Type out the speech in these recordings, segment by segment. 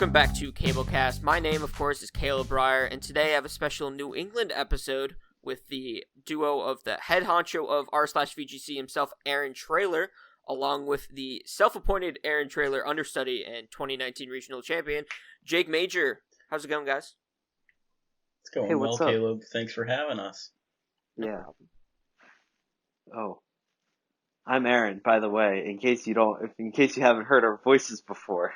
Welcome back to CableCast. My name, of course, is Caleb Ryor, and today I have a special New England episode with the duo of the head honcho of r/VGC himself, Aaron Traylor, along with the self-appointed Aaron Traylor understudy and 2019 regional champion, Jake Magier. How's it going, guys? It's going well, Caleb. Thanks for having us. Yeah. Oh, I'm Aaron, by the way, in case you haven't heard our voices before.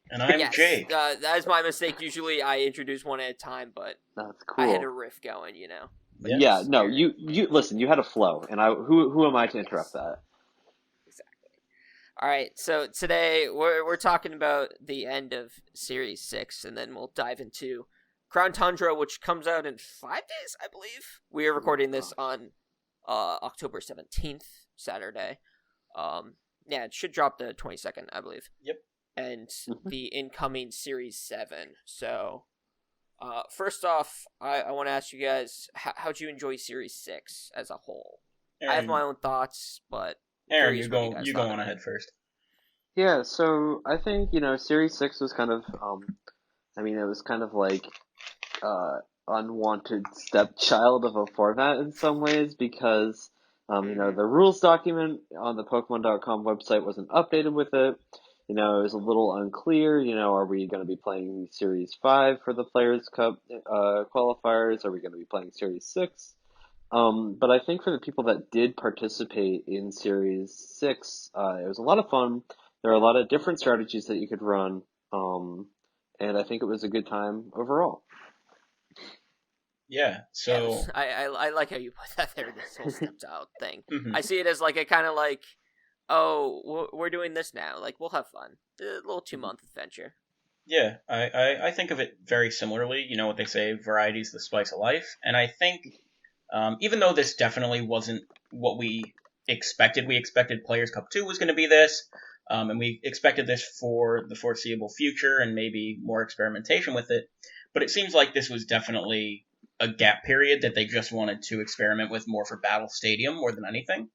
And I'm Jake. That is my mistake. Usually I introduce one at a time, but that's cool. I had a riff going, you know. Yes. Yeah, no, you listen, you had a flow, and who am I to interrupt that? Exactly. All right, so today we're talking about the end of Series 6, and then we'll dive into Crown Tundra, which comes out in 5 days, I believe. We are recording this on October 17th, Saturday. Yeah, it should drop the 22nd, I believe. Yep. And the incoming Series 7. So, first off, I want to ask you guys, how'd you enjoy Series 6 as a whole? Aaron, I have my own thoughts, but... Aaron, you go on ahead first. Yeah, so I think, Series 6 was kind of, it was kind of like, unwanted stepchild of a format in some ways because, the rules document on the Pokemon.com website wasn't updated with it. It was a little unclear, are we going to be playing Series 5 for the Players' Cup qualifiers? Are we going to be playing Series 6? But I think for the people that did participate in Series 6, it was a lot of fun. There are a lot of different strategies that you could run, and I think it was a good time overall. Yeah, so... Yes, I like how you put that there, this whole stepped out thing. I see it as like a kind of like, oh, we're doing this now. Like, we'll have fun. A little 2-month adventure. Yeah, I think of it very similarly. You know what they say, variety's the spice of life. And I think, even though this definitely wasn't what we expected Players' Cup 2 was going to be this, and we expected this for the foreseeable future and maybe more experimentation with it. But it seems like this was definitely a gap period that they just wanted to experiment with more for Battle Stadium more than anything.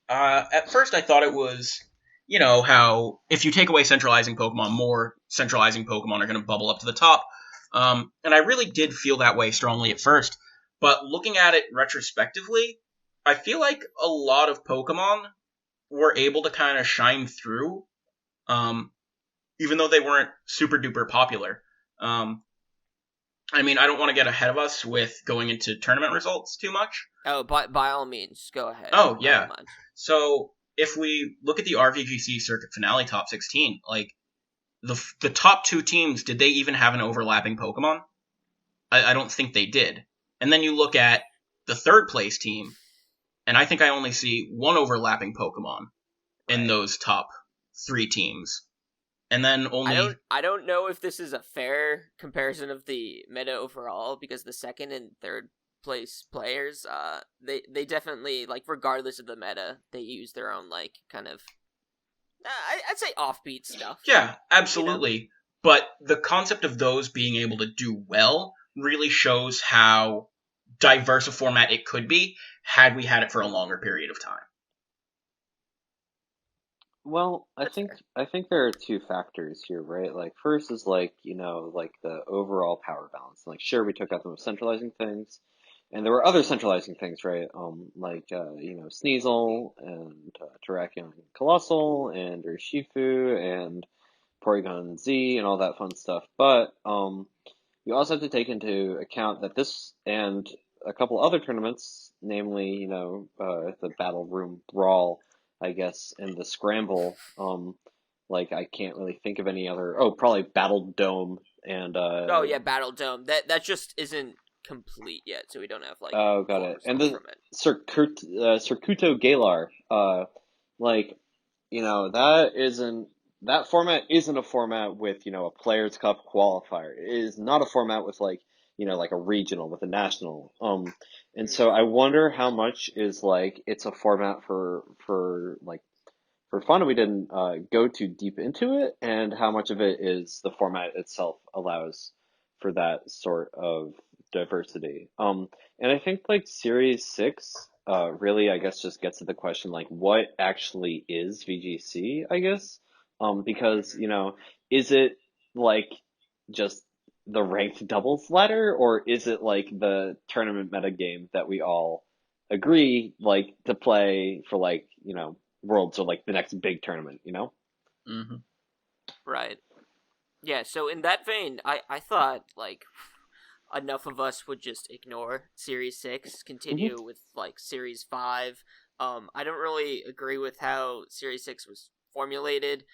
At first I thought it was, how if you take away centralizing Pokemon, more centralizing Pokemon are going to bubble up to the top. And I really did feel that way strongly at first. But looking at it retrospectively, I feel like a lot of Pokemon were able to kind of shine through, even though they weren't super duper popular. I don't want to get ahead of us with going into tournament results too much. Oh, by all means, go ahead. Oh, yeah. So, if we look at the RVGC Circuit Finale Top 16, like, the top 2 teams, did they even have an overlapping Pokemon? I don't think they did. And then you look at the third place team, and I think I only see one overlapping Pokemon in those top 3 teams. And then only... I don't know if this is a fair comparison of the meta overall, because the second and third place players, they definitely, like, regardless of the meta, they use their own, like, kind of, I'd say offbeat stuff. Yeah, absolutely. But the concept of those being able to do well really shows how diverse a format it could be had we had it for a longer period of time. Well, I think there are 2 factors here, right? Like, first is like, like the overall power balance. Like, sure, we took out the most centralizing things, and there were other centralizing things, right? Sneasel and Terrakion Colossal and Urshifu and Porygon Z and all that fun stuff. But you also have to take into account that this and a couple other tournaments, namely, the Battle Room Brawl, I guess, and the Scramble, I can't really think of any other... Oh, probably Battle Dome and... Oh, yeah, Battle Dome. That just isn't complete yet, so we don't have, like... Oh, got it. And the Circuito Galar, that format isn't a format with, a Players' Cup qualifier. It is not a format with, like a regional, with a national. And so I wonder how much is, it's a format for fun, and we didn't go too deep into it, and how much of it is the format itself allows for that sort of diversity. And I think, Series 6 really, I guess, just gets to the question, what actually is VGC, I guess? Because, is it like just the ranked doubles ladder, or is it like the tournament meta game that we all agree like to play for like, Worlds or like the next big tournament, Mm-hmm. Right. Yeah, so in that vein, I thought, like, enough of us would just ignore Series 6, continue with, like, Series 5. I don't really agree with how Series 6 was formulated,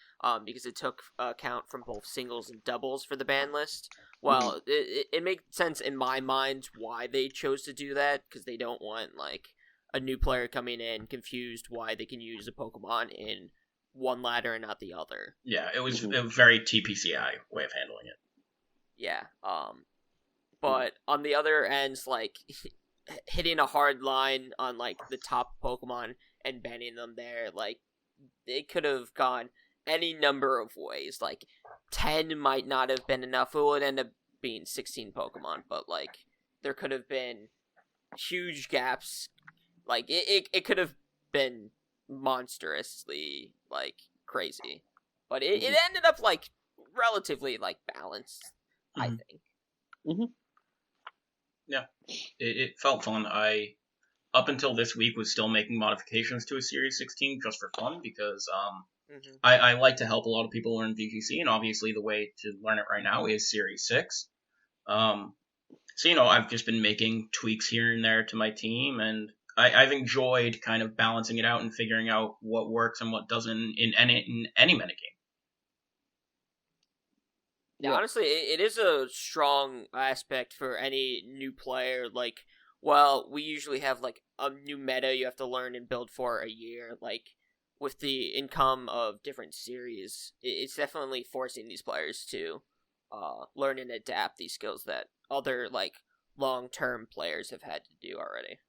because it took account from both singles and doubles for the ban list. Well, it makes sense in my mind why they chose to do that, because they don't want, like, a new player coming in confused why they can use a Pokemon in one ladder and not the other. Yeah, it was a very TPCI way of handling it. Yeah. But on the other ends, like, hitting a hard line on, like, the top Pokemon and banning them there, like, it could have gone any number of ways. Like, 10 might not have been enough. It would end up being 16 Pokemon, but, like, there could have been huge gaps. Like, it could have been monstrously, like, crazy. But it ended up, like, relatively, like, balanced, I think. Yeah, it felt fun. Up until this week, was still making modifications to a Series 16 just for fun, because I like to help a lot of people learn VGC, and obviously the way to learn it right now is Series 6. So, I've just been making tweaks here and there to my team, and I've enjoyed kind of balancing it out and figuring out what works and what doesn't in any metagame. Yeah, honestly, it is a strong aspect for any new player. Like, well, we usually have, like, a new meta you have to learn and build for a year. Like, with the income of different series, it's definitely forcing these players to learn and adapt these skills that other, like, long-term players have had to do already.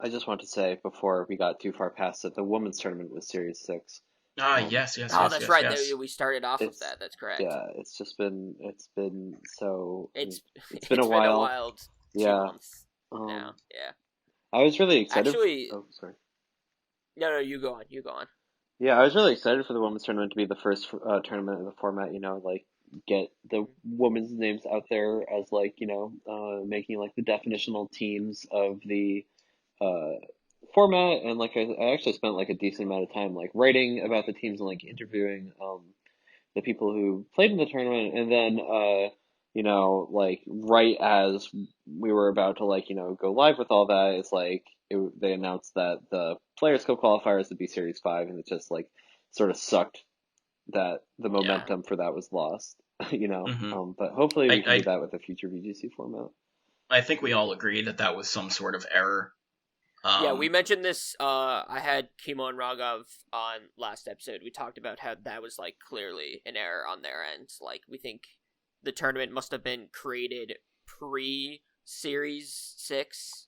I just want to say, before we got too far past it, the women's tournament was Series 6. Yes. Oh, that's right. Yes. We started off with that. That's correct. Yeah, it's been so. It's been a while. Been a wild 2 months now. Yeah. I was really excited. Actually, oh, sorry. No, you go on. Yeah, I was really excited for the women's tournament to be the first tournament in the format. Like, get the women's names out there as, like, making, like, the definitional teams of the format. And, like, I actually spent, like, a decent amount of time, like, writing about the teams and, like, interviewing the people who played in the tournament. And then like, right as we were about to, like, go live with all that, it's like they announced that the Players Cup qualifiers would be Series 5, and it just, like, sort of sucked that the momentum for that was lost. But hopefully we can do that with the future VGC format. I think we all agree that was some sort of error. Yeah, we mentioned this. I had Kimo and Raghav on last episode. We talked about how that was, like, clearly an error on their end. Like, we think the tournament must have been created pre-Series 6.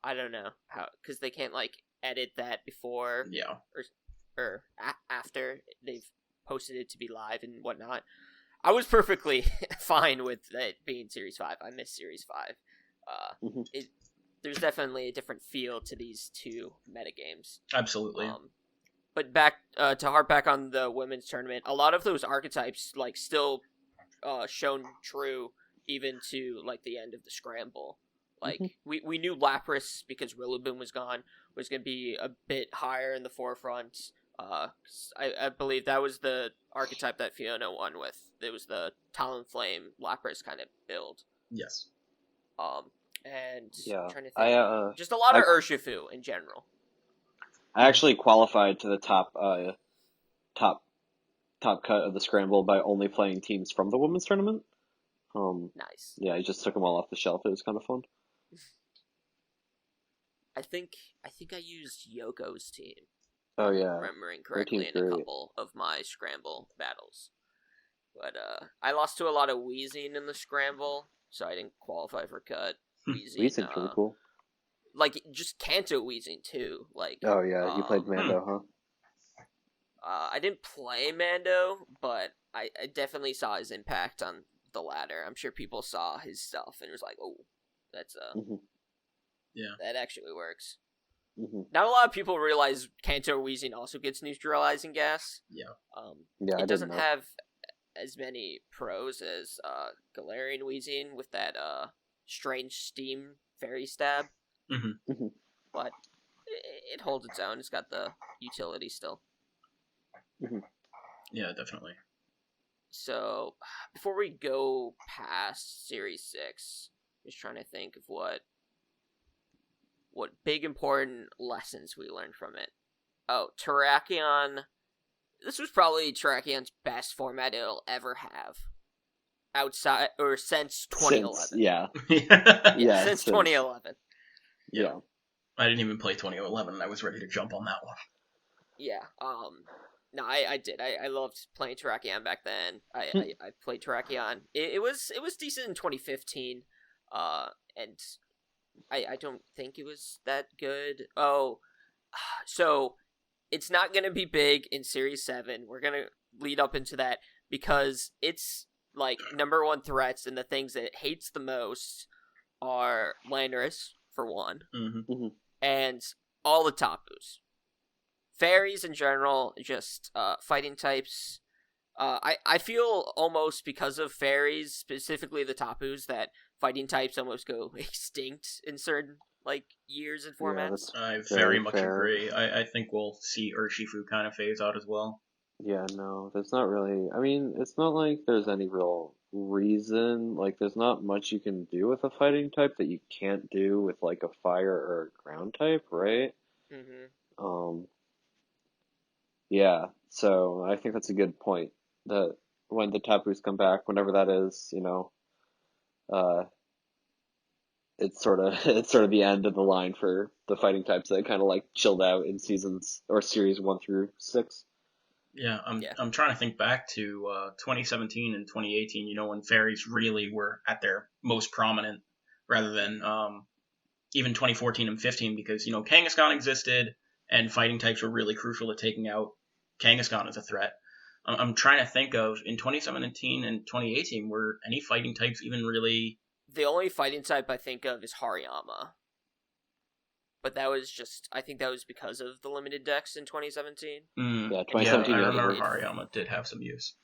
I don't know how, because they can't, like, edit that before or after they've posted it to be live and whatnot. I was perfectly fine with it being Series 5. I miss Series 5. There's definitely a different feel to these two metagames. Absolutely. But back to harp back on the women's tournament, a lot of those archetypes, like, still shown true even to, like, the end of the scramble. Like, we knew Lapras, because Rillaboom was gone, was going to be a bit higher in the forefront. I believe that was the archetype that Fiona won with. It was the Talonflame Lapras kind of build. Yes. And yeah, I'm trying to think. Just a lot of Urshifu in general. I actually qualified to the top cut of the scramble by only playing teams from the women's tournament. Nice. Yeah, I just took them all off the shelf. It was kind of fun. I think I used Yoko's team. Oh yeah, remembering correctly in a couple of my scramble battles. But I lost to a lot of Weezing in the scramble, so I didn't qualify for cut. Weezing's pretty cool. Like, just Kanto Weezing too. Like, oh yeah, you played Mando, huh? I didn't play Mando, but I definitely saw his impact on the ladder. I'm sure people saw his stuff and was like, "Oh, that's yeah, that actually works." Not a lot of people realize Kanto Weezing also gets neutralizing gas. Yeah. Yeah, It doesn't have as many pros as Galarian Weezing with that strange steam fairy stab. But it holds its own. It's got the utility still. Yeah, definitely. So, before we go past Series 6, I'm just trying to think of what big important lessons we learned from it. Oh, Terrakion. This was probably Terrakion's best format it'll ever have. Outside, or since 2011. Since 2011. Yeah. I didn't even play 2011, and I was ready to jump on that one. Yeah, no, I did. I loved playing Terrakion back then. I played Terrakion. It was decent in 2015, and I don't think it was that good. Oh, so it's not going to be big in Series 7. We're going to lead up into that because it's, like, number one threats, and the things that it hates the most are Landorus, for one, and all the Tapus. Fairies in general, just fighting types. I feel almost because of fairies, specifically the Tapus, that fighting types almost go extinct in certain years and formats. Yeah, I very much agree. I think we'll see Urshifu kind of phase out as well. Yeah, no, there's not really. I mean, it's not like there's any real reason. Like, there's not much you can do with a fighting type that you can't do with a fire or a ground type, right? Yeah, so I think that's a good point. That when the Tapus come back, whenever that is, it's sort of the end of the line for the fighting types that kind of chilled out in seasons or series 1 through 6. Yeah, I'm trying to think back to 2017 and 2018. When fairies really were at their most prominent, rather than even 2014 and 15, because Kangaskhan existed and fighting types were really crucial to taking out Kangaskhan as a threat. I'm trying to think of, in 2017 and 2018, were any fighting types even really... The only fighting type I think of is Hariyama. But that was I think that was because of the limited decks in 2017. Yeah, 2017. I remember Hariyama did have some use.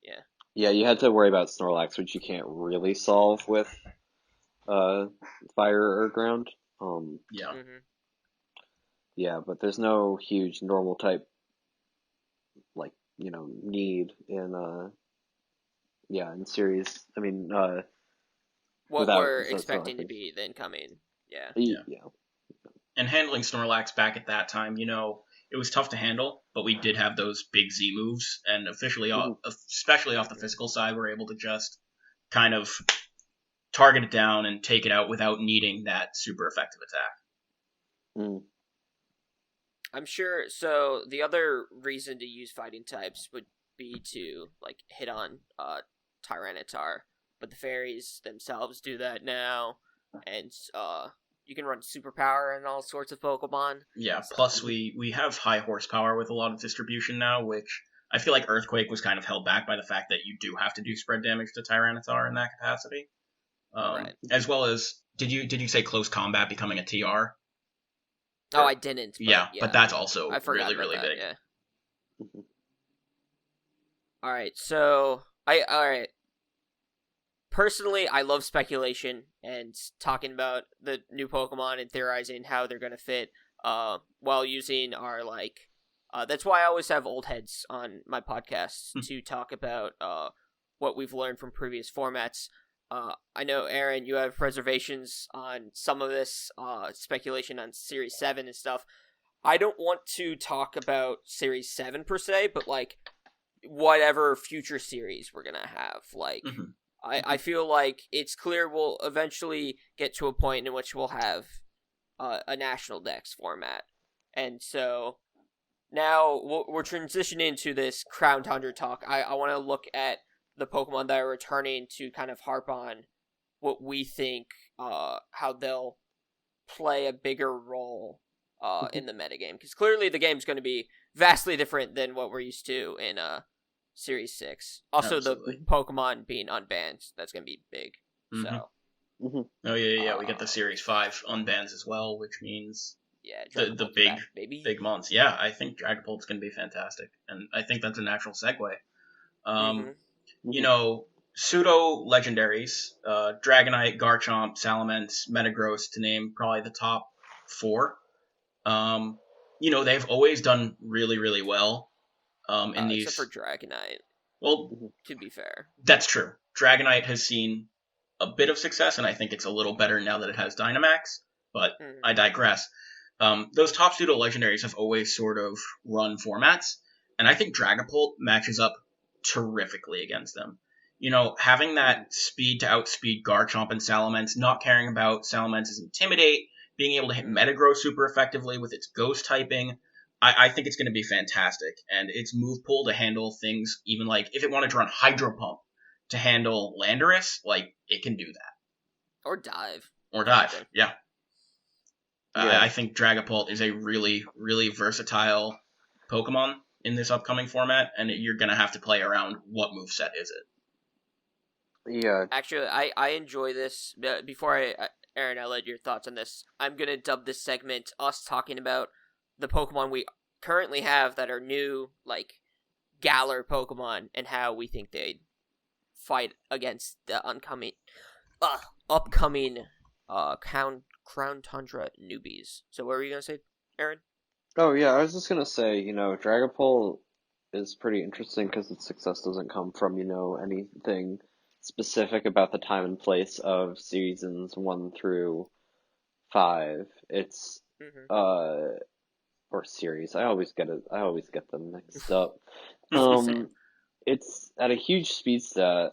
Yeah. Yeah, you had to worry about Snorlax, which you can't really solve with fire or ground. Yeah, but there's no huge normal type need in series. I mean, what we're expecting to be the incoming. Yeah. And handling Snorlax back at that time, it was tough to handle, but we did have those big Z moves, and especially off the physical side, we're able to just kind of target it down and take it out without needing that super effective attack. I'm sure. So the other reason to use fighting types would be to hit on Tyranitar, but the fairies themselves do that now, and you can run superpower and all sorts of Pokemon. Yeah, so. Plus we have high horsepower with a lot of distribution now, which I feel like Earthquake was kind of held back by the fact that you do have to do spread damage to Tyranitar in that capacity. Right. As well as, did you say close combat becoming a TR? Oh, I didn't. But that's also really, really that, big. Yeah. Alright, so alright. Personally, I love speculation and talking about the new Pokemon and theorizing how they're gonna fit while using our that's why I always have old heads on my podcast to talk about what we've learned from previous formats. I know, Aaron, you have reservations on some of this speculation on Series 7 and stuff. I don't want to talk about Series 7 per se, but whatever future series we're gonna have. I feel like it's clear we'll eventually get to a point in which we'll have a National Dex format. And so now we're transitioning to this Crown Tundra talk. I want to look at the Pokemon that are returning to kind of harp on what we think, how they'll play a bigger role in the metagame. Because clearly the game's going to be vastly different than what we're used to in Series 6. Also, absolutely. The Pokemon being unbanned, that's going to be big. So. Oh, yeah, we get the Series 5 unbans as well, which means Yeah, the Dragapult's big back, baby. big months. Yeah, I think Dragapult's going to be fantastic, and I think that's a natural segue. You know, pseudo legendaries, Dragonite, Garchomp, Salamence, Metagross, to name probably the top 4. You know, they've always done really, really well. In these, except for Dragonite. Well, to be fair, that's true. Dragonite has seen a bit of success, and I think it's a little better now that it has Dynamax. But I digress. Those top pseudo legendaries have always sort of run formats, and I think Dragapult matches up terrifically against them. You know, having that speed to outspeed Garchomp and Salamence, not caring about Salamence's Intimidate, being able to hit Metagross super effectively with its Ghost typing, I think it's going to be fantastic. And its move pool to handle things, even like if it wanted to run Hydro Pump to handle Landorus, like it can do that. Or Dive. Yeah. I think Dragapult is a really, really versatile Pokemon in this upcoming format, and you're going to have to play around what moveset is it. Yeah. Actually, I enjoy this. Before Aaron, I'll let your thoughts on this. I'm going to dub this segment us talking about the Pokemon we currently have that are new, like Galar Pokemon, and how we think they'd fight against the upcoming Crown Tundra newbies. So what were you going to say, Aaron? Oh, yeah, I was just going to say, you know, Dragapult is pretty interesting because its success doesn't come from, you know, anything specific about the time and place of seasons 1 through 5. It's, or series. I always get them mixed up. It's at a huge speed stat,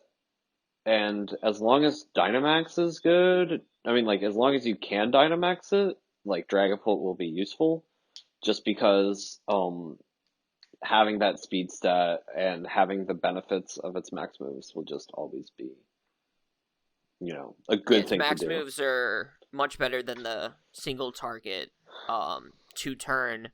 and as long as Dynamax is good, I mean, like, as long as you can Dynamax it, like, Dragapult will be useful, just because, having that speed stat and having the benefits of its max moves will just always be, you know, a good thing to do. Max moves are much better than the single target, 2-turn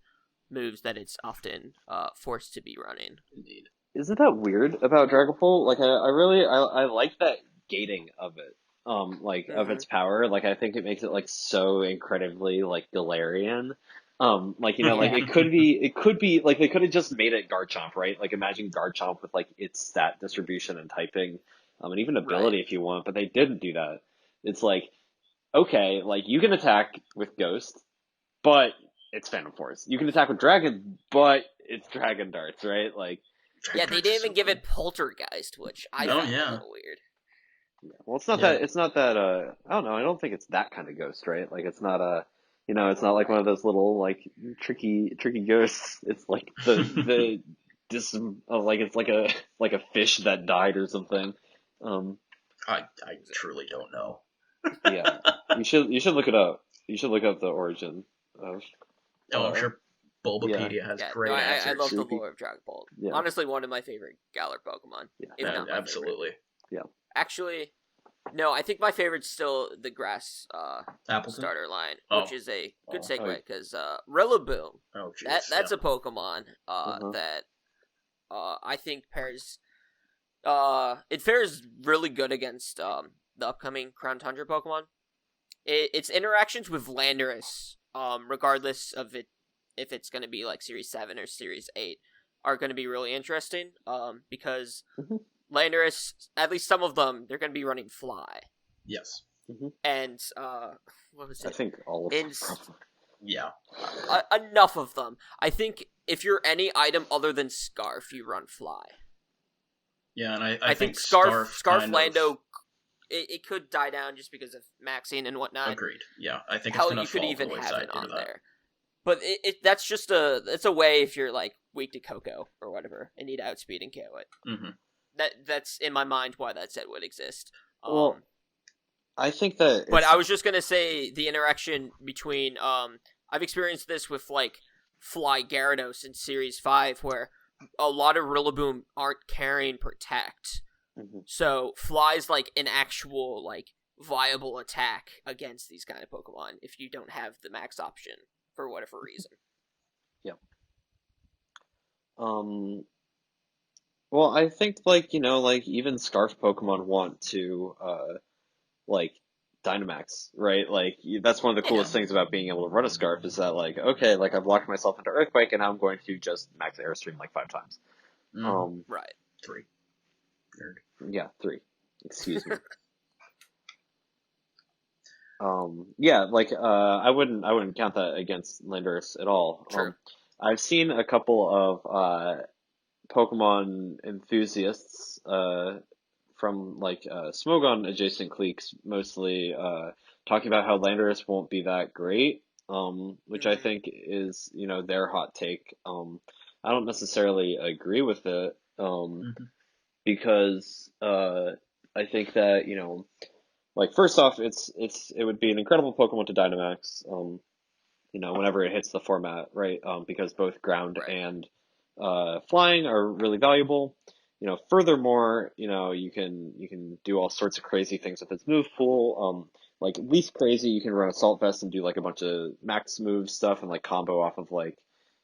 moves that it's often forced to be running. Indeed. Isn't that weird about Dragapult? Like, I like that gating of it, of its power. Like, I think it makes it, like, so incredibly, like, Galarian. Like, you know, like, it could be, like, they could have just made it Garchomp, right? Like, imagine Garchomp with, like, its stat distribution and typing, and even ability if you want, but they didn't do that. It's like, okay, like, you can attack with Ghost, but it's Phantom Force. You can attack with Dragon, but it's Dragon Darts, right? Like, yeah, they didn't even give it Poltergeist, which I found a little weird. Well, it's not that, I don't know, I don't think it's that kind of ghost, right? Like, it's not you know, it's not like one of those little, like, tricky ghosts. It's like like, it's like a fish that died or something. I truly don't know. Yeah. You should look it up. You should look up the origin of... I'm sure Bulbapedia has great answers. I love the lore of Dragapult. Yeah. Honestly, one of my favorite Galar Pokemon. Yeah, absolutely. Yeah. Actually, no, I think my favorite's still the grass starter line, which is a good segue, because Rillaboom, that's a Pokemon that I think pairs... it fares really good against the upcoming Crown Tundra Pokemon. Its interactions with Landorus, regardless of if it's going to be like Series 7 or Series 8, are going to be really interesting, because Landorus, at least some of them, they're going to be running Fly. Yes. And, what was it? I think all of them. Yeah. Enough of them. I think if you're any item other than Scarf, you run Fly. Yeah, and I think Scarf Lando, it could die down just because of maxing and whatnot. Agreed. Yeah, I think it's going to you could fall even the have it on that. there. But that's just it's a way if you're like weak to Coco or whatever and need outspeed and KO it. That's in my mind why that set would exist. Well, I think that. But I was just gonna say the interaction between I've experienced this with like Fly Gyarados in Series 5 where a lot of Rillaboom aren't carrying Protect. So Fly's like an actual like viable attack against these kind of Pokemon if you don't have the max option for whatever reason. Yeah. Well, I think like, you know, like even Scarf Pokemon want to like Dynamax, right? Like, that's one of the coolest things about being able to run a Scarf is that, like, okay, like, I've locked myself into Earthquake, and now I'm going to just max Airstream, like, 5 times. Right. 3. Nerd. Yeah, 3. Excuse me. Yeah, like, I wouldn't count that against Landorus at all. True. I've seen a couple of, Pokemon enthusiasts, from, like, Smogon adjacent cliques, mostly, talking about how Landorus won't be that great, which I think is, their hot take. I don't necessarily agree with it, because, I think that, like, first off, it would be an incredible Pokemon to Dynamax, whenever it hits the format, right? Because both ground and flying are really valuable. Furthermore, you can do all sorts of crazy things with its move pool. Like, least crazy, you can run Assault Vest and do like a bunch of max move stuff and like combo off of, like,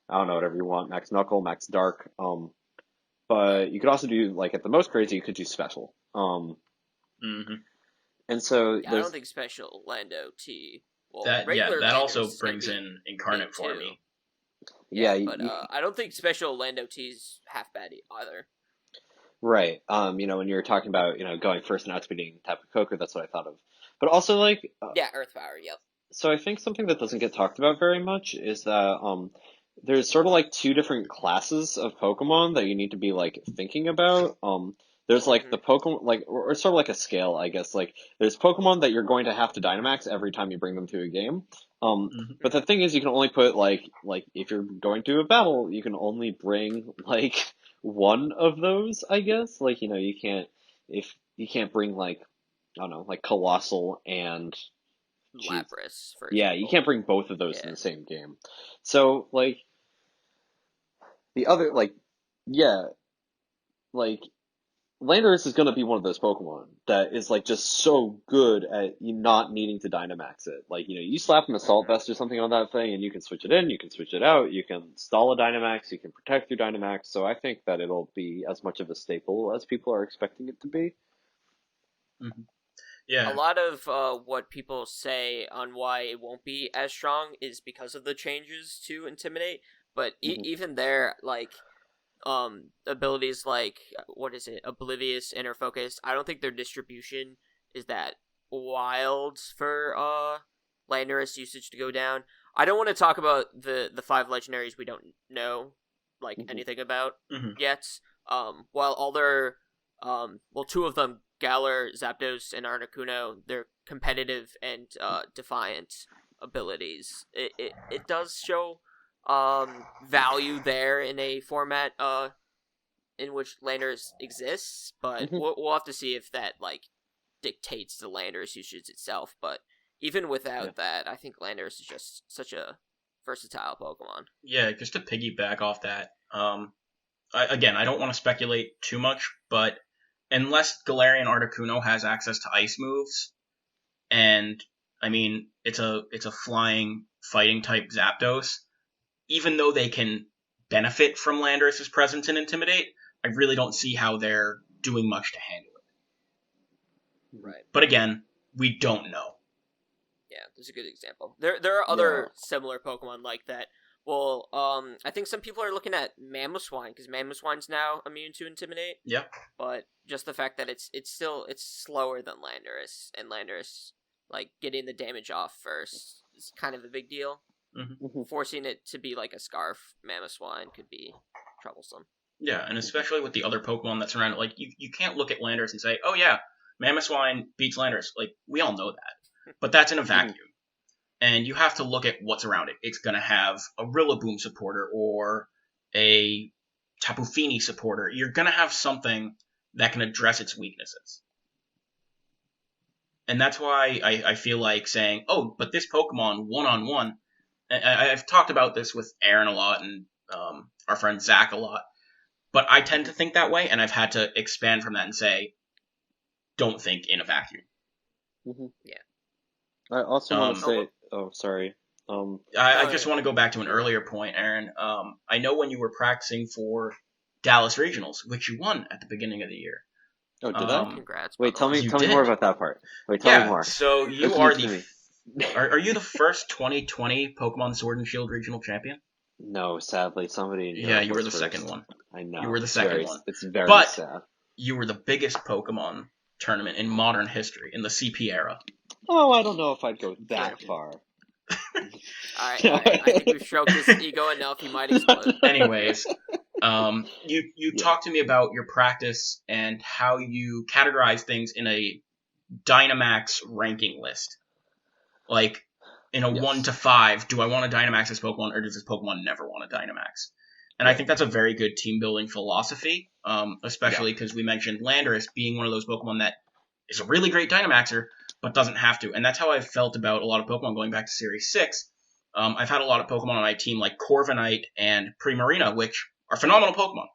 I don't know, whatever you want, Max Knuckle, Max Dark. But you could also do, like, at the most crazy, you could do Special. And so I don't think Special Lando T. Well, that also brings in Incarnate for me. Yeah, but I don't think Special Lando T's half bad either. Right. When you're talking about, going first and outspeeding Tapu Koko, that's what I thought of. But also, like... Earth Power, yep. So I think something that doesn't get talked about very much is that, there's sort of, like, 2 different classes of Pokemon that you need to be, like, thinking about. There's, like, the Pokemon, like, or sort of like a scale, I guess. Like, there's Pokemon that you're going to have to Dynamax every time you bring them to a game. But the thing is, you can only put, like, if you're going to a battle, you can only bring, like, one of those, I guess. Like, you can't bring, like, I don't know, like, Colossal and... Lapras, for example. Yeah, you can't bring both of those in the same game. So, like, the other, like, Landorus is going to be one of those Pokemon that is, like, just so good at you not needing to Dynamax it. Like, you slap an Assault Vest or something on that thing, and you can switch it in, you can switch it out, you can stall a Dynamax, you can protect your Dynamax, so I think that it'll be as much of a staple as people are expecting it to be. Yeah. A lot of what people say on why it won't be as strong is because of the changes to Intimidate, but even there, like... abilities like, what is it, Oblivious, Inner Focus, I don't think their distribution is that wild for Landorus usage to go down. I don't want to talk about the 5 legendaries we don't know, like, anything about yet. While all their, 2 of them, Galar, Zapdos, and Articuno, they're competitive and defiant abilities. It does show value there in a format in which Landorus exists, but we'll have to see if that, like, dictates the Landorus usage itself. But even without that, I think Landorus is just such a versatile Pokemon. Yeah, just to piggyback off that, I don't want to speculate too much, but unless Galarian Articuno has access to ice moves, and I mean it's a flying fighting type Zapdos, even though they can benefit from Landorus' presence in Intimidate, I really don't see how they're doing much to handle it. Right. But again, we don't know. Yeah, there's a good example. There are other similar Pokemon like that. Well, I think some people are looking at Mamoswine, because Mamoswine's now immune to Intimidate. Yeah. But just the fact that it's slower than Landorus, and Landorus, like, getting the damage off first is kind of a big deal. Forcing it to be like a Scarf Mamoswine could be troublesome. Yeah, and especially with the other Pokemon that's around it, like, you can't look at Landorus and say, oh yeah, Mamoswine beats Landorus. Like, we all know that. But that's in a vacuum. And you have to look at what's around it. It's going to have a Rillaboom supporter or a Tapu Fini supporter. You're going to have something that can address its weaknesses. And that's why I feel like saying, oh, but this Pokemon, one-on-one, I've talked about this with Aaron a lot and our friend Zach a lot, but I tend to think that way, and I've had to expand from that and say, don't think in a vacuum. Yeah. I also want to say... Oh, sorry. I just want to go back to an earlier point, Aaron. I know when you were practicing for Dallas Regionals, which you won at the beginning of the year, Oh, did I? Congrats. Wait, tell me You more did. about that part. Wait, tell me more. So you It's are news to me. are you the first 2020 Pokemon Sword and Shield regional champion? No, sadly, somebody in Yeah, Europe you were was the first. second one. I know. You were the It's second very- one. It's very But- sad. You were the biggest Pokemon tournament in modern history, in the CP era. Oh, I don't know if I'd go that Fair. far. Alright, I think we've stroked his ego enough, he might explode. Anyways, you Yeah. talked to me about your practice and how you categorize things in a Dynamax ranking list. Like, in a Yes. 1 to 5, do I want to Dynamax this Pokemon, or does this Pokemon never want to Dynamax? And I think that's a very good team-building philosophy, especially because we mentioned Landorus being one of those Pokemon that is a really great Dynamaxer, but doesn't have to. And that's how I've felt about a lot of Pokemon going back to Series 6. I've had a lot of Pokemon on my team, like Corviknight and Primarina, which are phenomenal Pokemon.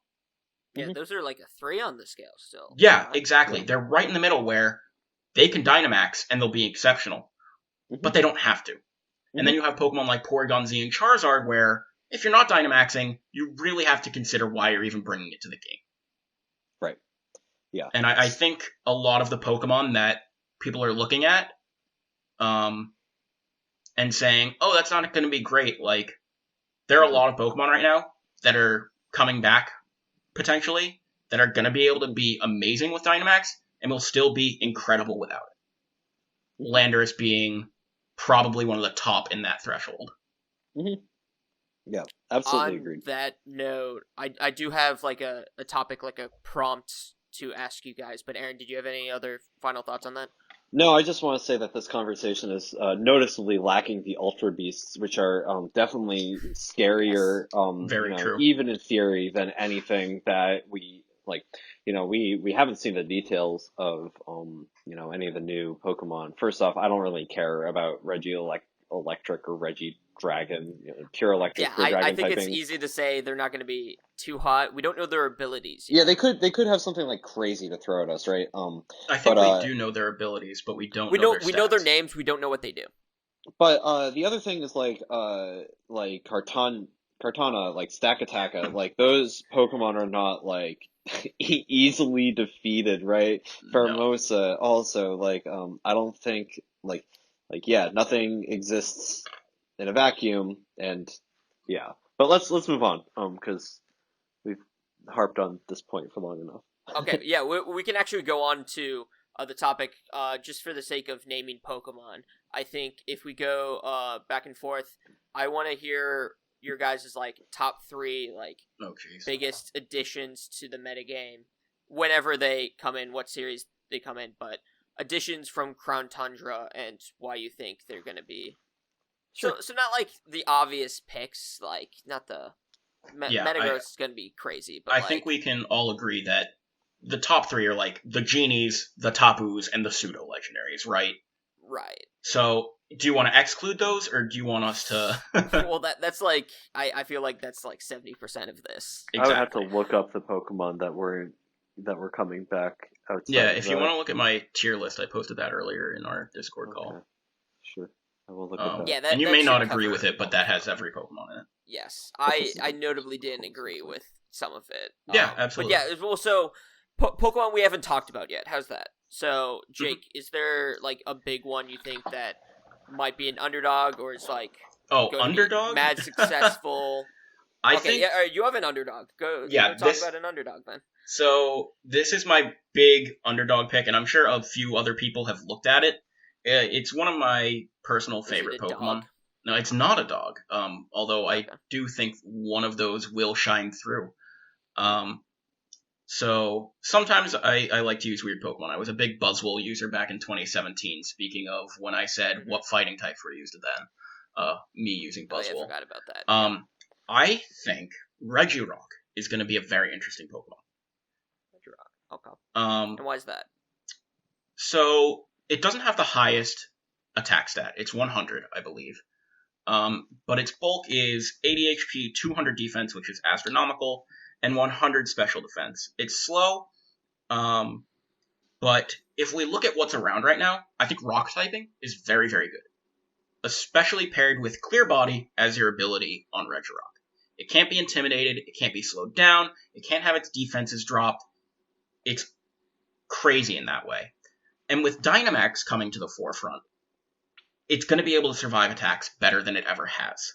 Yeah, those are like a 3 on the scale still. Yeah, exactly. Yeah. They're right in the middle where they can Dynamax and they'll be exceptional, but they don't have to. And then you have Pokemon like Porygon Z and Charizard where if you're not Dynamaxing, you really have to consider why you're even bringing it to the game. Right. Yeah. And I think a lot of the Pokemon that people are looking at and saying, oh, that's not going to be great. Like, there are a lot of Pokemon right now that are coming back, potentially, that are going to be able to be amazing with Dynamax and will still be incredible without it. Landorus being probably one of the top in that threshold. Yeah, absolutely On agreed. that note, I do have like a topic, like a prompt to ask you guys, but Aaron, did you have any other final thoughts on that? No, I just want to say that this conversation is noticeably lacking the Ultra Beasts, which are definitely scarier, Very true. even in theory, than anything that we like. We haven't seen the details of any of the new Pokemon. First off, I don't really care about Electric or Reggie Dragon, pure Electric Yeah, or Dragon I think typing. it's easy to say they're not going to be too hot. We don't know their abilities yet. Yeah, they could have something like crazy to throw at us, right? I think But, we do know their abilities, but we don't We know know their we know their stats. names. We don't know what they do. But the other thing is like Kartana, like Stakataka, like those Pokemon are not like easily defeated, right? Pheromosa also, like I don't think like yeah, nothing exists in a vacuum, and yeah. But let's move on, because we've harped on this point for long enough. Okay, yeah, we can actually go on to the topic, just for the sake of naming Pokemon. I think if we go back and forth, I want to hear your guys' like top 3 like biggest additions to the metagame whenever they come in, what series they come in, but additions from Crown Tundra and why you think they're gonna be. So not like the obvious picks, like not the Metagross is gonna be crazy, but I think we can all agree that the top 3 are like the Genies, the Tapus, and the Pseudo Legendaries, right? Right. So, do you want to exclude those, or do you want us to? Well, that's like I feel like that's like 70% of this. Exactly. I would have to look up the Pokemon that were coming back outside. Yeah, if you want to look at my tier list, I posted that earlier in our Discord call. Sure, I will look at that. Yeah, and you that may not should agree cover with it, but that has every Pokemon in it. Yes, I notably didn't agree with some of it. Yeah, absolutely. But yeah, also Pokemon we haven't talked about yet. How's that? So, Jake, is there like a big one you think that might be an underdog, or is like underdog? Mad successful? I think yeah, you have an underdog. Go talk about an underdog then. So this is my big underdog pick, and I'm sure a few other people have looked at it. It's one of my personal favorite Pokemon. Dog? No, it's not a dog. Although I do think one of those will shine through. So sometimes I like to use weird Pokemon. I was a big Buzzwole user back in 2017. Speaking of when I said what fighting types were used then, me using Buzzwole. Oh, yeah, I forgot about that. I think Regirock is going to be a very interesting Pokemon. Regirock, okay. And why is that? So it doesn't have the highest attack stat. It's 100, I believe. But its bulk is 80 HP, 200 defense, which is astronomical, and 100 special defense. It's slow, but if we look at what's around right now, I think rock typing is very, very good, especially paired with Clear Body as your ability on Regirock. It can't be intimidated, it can't be slowed down, it can't have its defenses dropped. It's crazy in that way. And with Dynamax coming to the forefront, it's going to be able to survive attacks better than it ever has.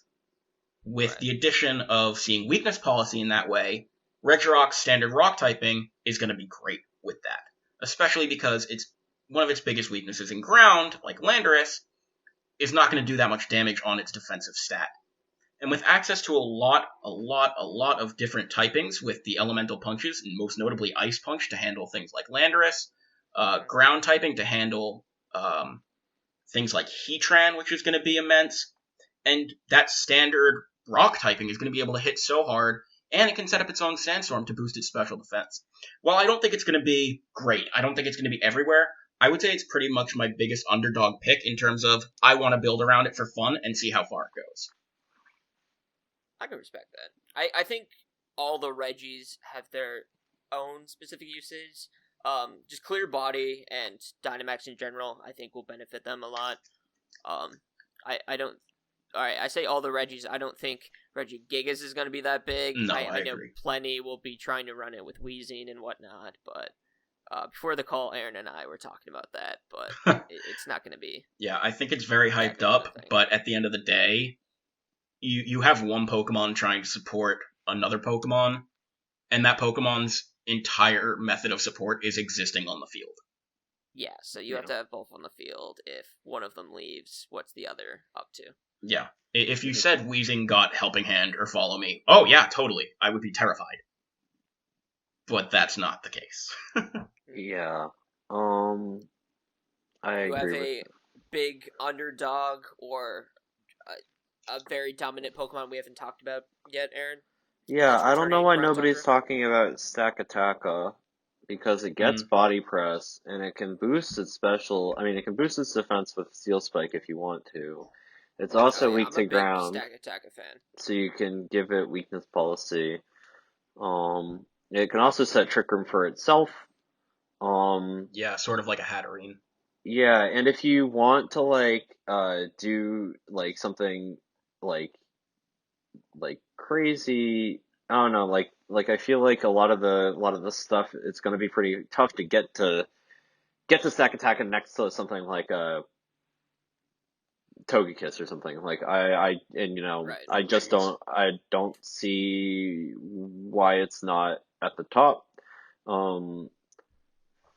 With the addition of seeing weakness policy in that way, Regirock's standard rock typing is going to be great with that. Especially because it's one of its biggest weaknesses in ground, like Landorus, is not going to do that much damage on its defensive stat. And with access to a lot of different typings with the elemental punches, and most notably Ice Punch to handle things like Landorus, ground typing to handle things like Heatran, which is going to be immense, and that standard rock typing is going to be able to hit so hard, and it can set up its own Sandstorm to boost its special defense. While I don't think it's going to be great, I don't think it's going to be everywhere, I would say it's pretty much my biggest underdog pick in terms of I want to build around it for fun and see how far it goes. I can respect that. I think all the Regis have their own specific uses. Just Clear Body and Dynamax in general, I think will benefit them a lot. I don't. Alright, I say all the Regis. I don't think Regigigas is going to be that big. No, I know agree. plenty will be trying to run it with Weezing and whatnot, but before the call, Aaron and I were talking about that, but it's not going to be. Yeah, I think it's very hyped up, but at the end of the day, you have one Pokemon trying to support another Pokemon, and that Pokemon's entire method of support is existing on the field. Yeah, so you have to have both on the field. If one of them leaves, what's the other up to? Yeah. If you said Weezing got Helping Hand or Follow Me, oh yeah, totally, I would be terrified. But that's not the case. Yeah. I You agree have with a big underdog or a very dominant Pokemon we haven't talked about yet, Aaron? Yeah, That's I don't know returning why Crown nobody's Tundra? talking about Stakataka, because it gets body press, and it can boost its special, it can boost its defense with Steel Spike if you want to. It's also weak I'm to a big ground, Stakataka fan. so you can give it weakness policy. It can also set Trick Room for itself. Yeah, sort of like a Hatterene. Yeah, and if you want to do something like crazy, I don't know, I feel like a lot of the stuff, it's going to be pretty tough to get to Stakataka next to something like a Togekiss or something. Right. I don't see why it's not at the top.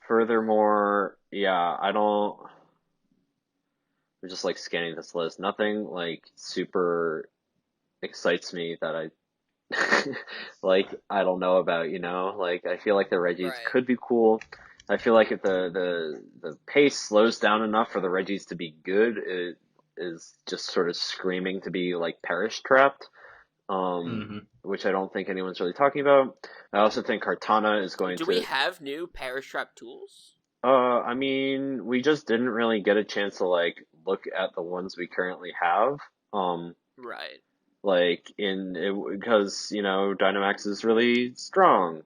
Furthermore, yeah, I'm just scanning this list. Nothing super excites me that I I don't know about, I feel like the Regis could be cool. I feel like if the pace slows down enough for the Regis to be good, it is just sort of screaming to be Perish Trapped. Which I don't think anyone's really talking about. I also think Kartana is going to... Do we have new Perish Trap tools? We just didn't really get a chance to look at the ones we currently have. Right. Because Dynamax is really strong.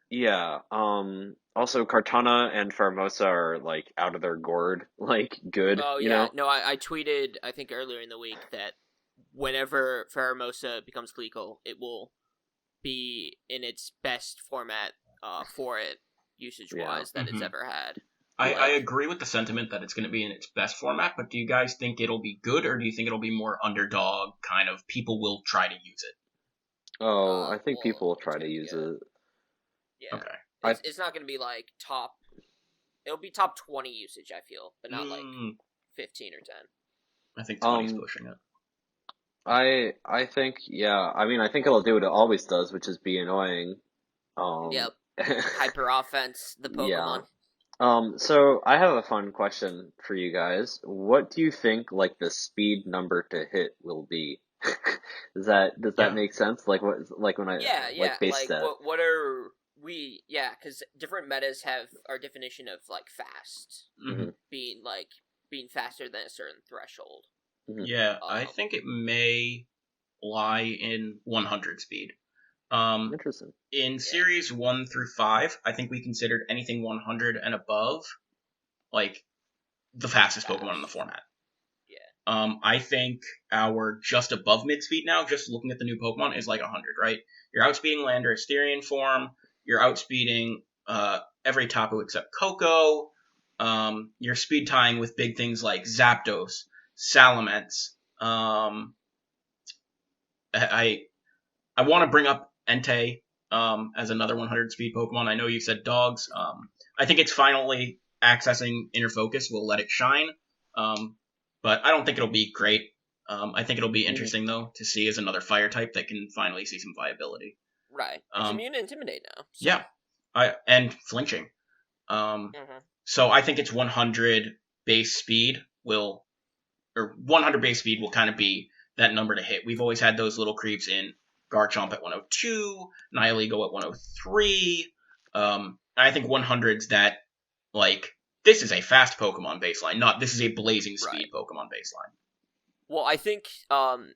Yeah. Also, Kartana and Pheromosa are out of their gourd, good. Oh yeah. No, I tweeted I think earlier in the week that whenever Pheromosa becomes lethal, it will be in its best format for it usage wise that it's ever had. I agree with the sentiment that it's going to be in its best format, but do you guys think it'll be good, or do you think it'll be more underdog, kind of people will try to use it? Oh, I think people will try to use it. Yeah. Okay. It's not going to be top... It'll be top 20 usage, I feel, but not 15 or 10. I think 20's pushing it. I think, yeah. I think it'll do what it always does, which is be annoying. Yep. Hyper offense, the Pokemon. Yeah. So I have a fun question for you guys. What do you think the speed number to hit will be? Does that make sense? When I base stat. What are we? Yeah, because different metas have our definition of fast being faster than a certain threshold. Yeah, I think it may lie in 100 speed. Interesting. In series 1 through 5, I think we considered anything 100 and above the fastest Pokemon in the format. Yeah. I think our just above mid speed now, just looking at the new Pokemon, is 100, right? You're outspeeding Landorus Styrian form, you're outspeeding every Tapu except Coco. You're speed tying with big things like Zapdos, Salamence. I want to bring up Entei as another 100 speed Pokemon. I know you said dogs. I think it's finally accessing Inner Focus will let it shine. But I don't think it'll be great. I think it'll be interesting, though, to see as another fire type that can finally see some viability. Right. It's immune to Intimidate now. So. Yeah. And flinching. So I think it's 100 base speed will kind of be that number to hit. We've always had those little creeps in Garchomp at 102, Nihilego at 103. I think 100's that, like, this is a fast Pokemon baseline, not this is a blazing speed Pokemon baseline. Well, I think,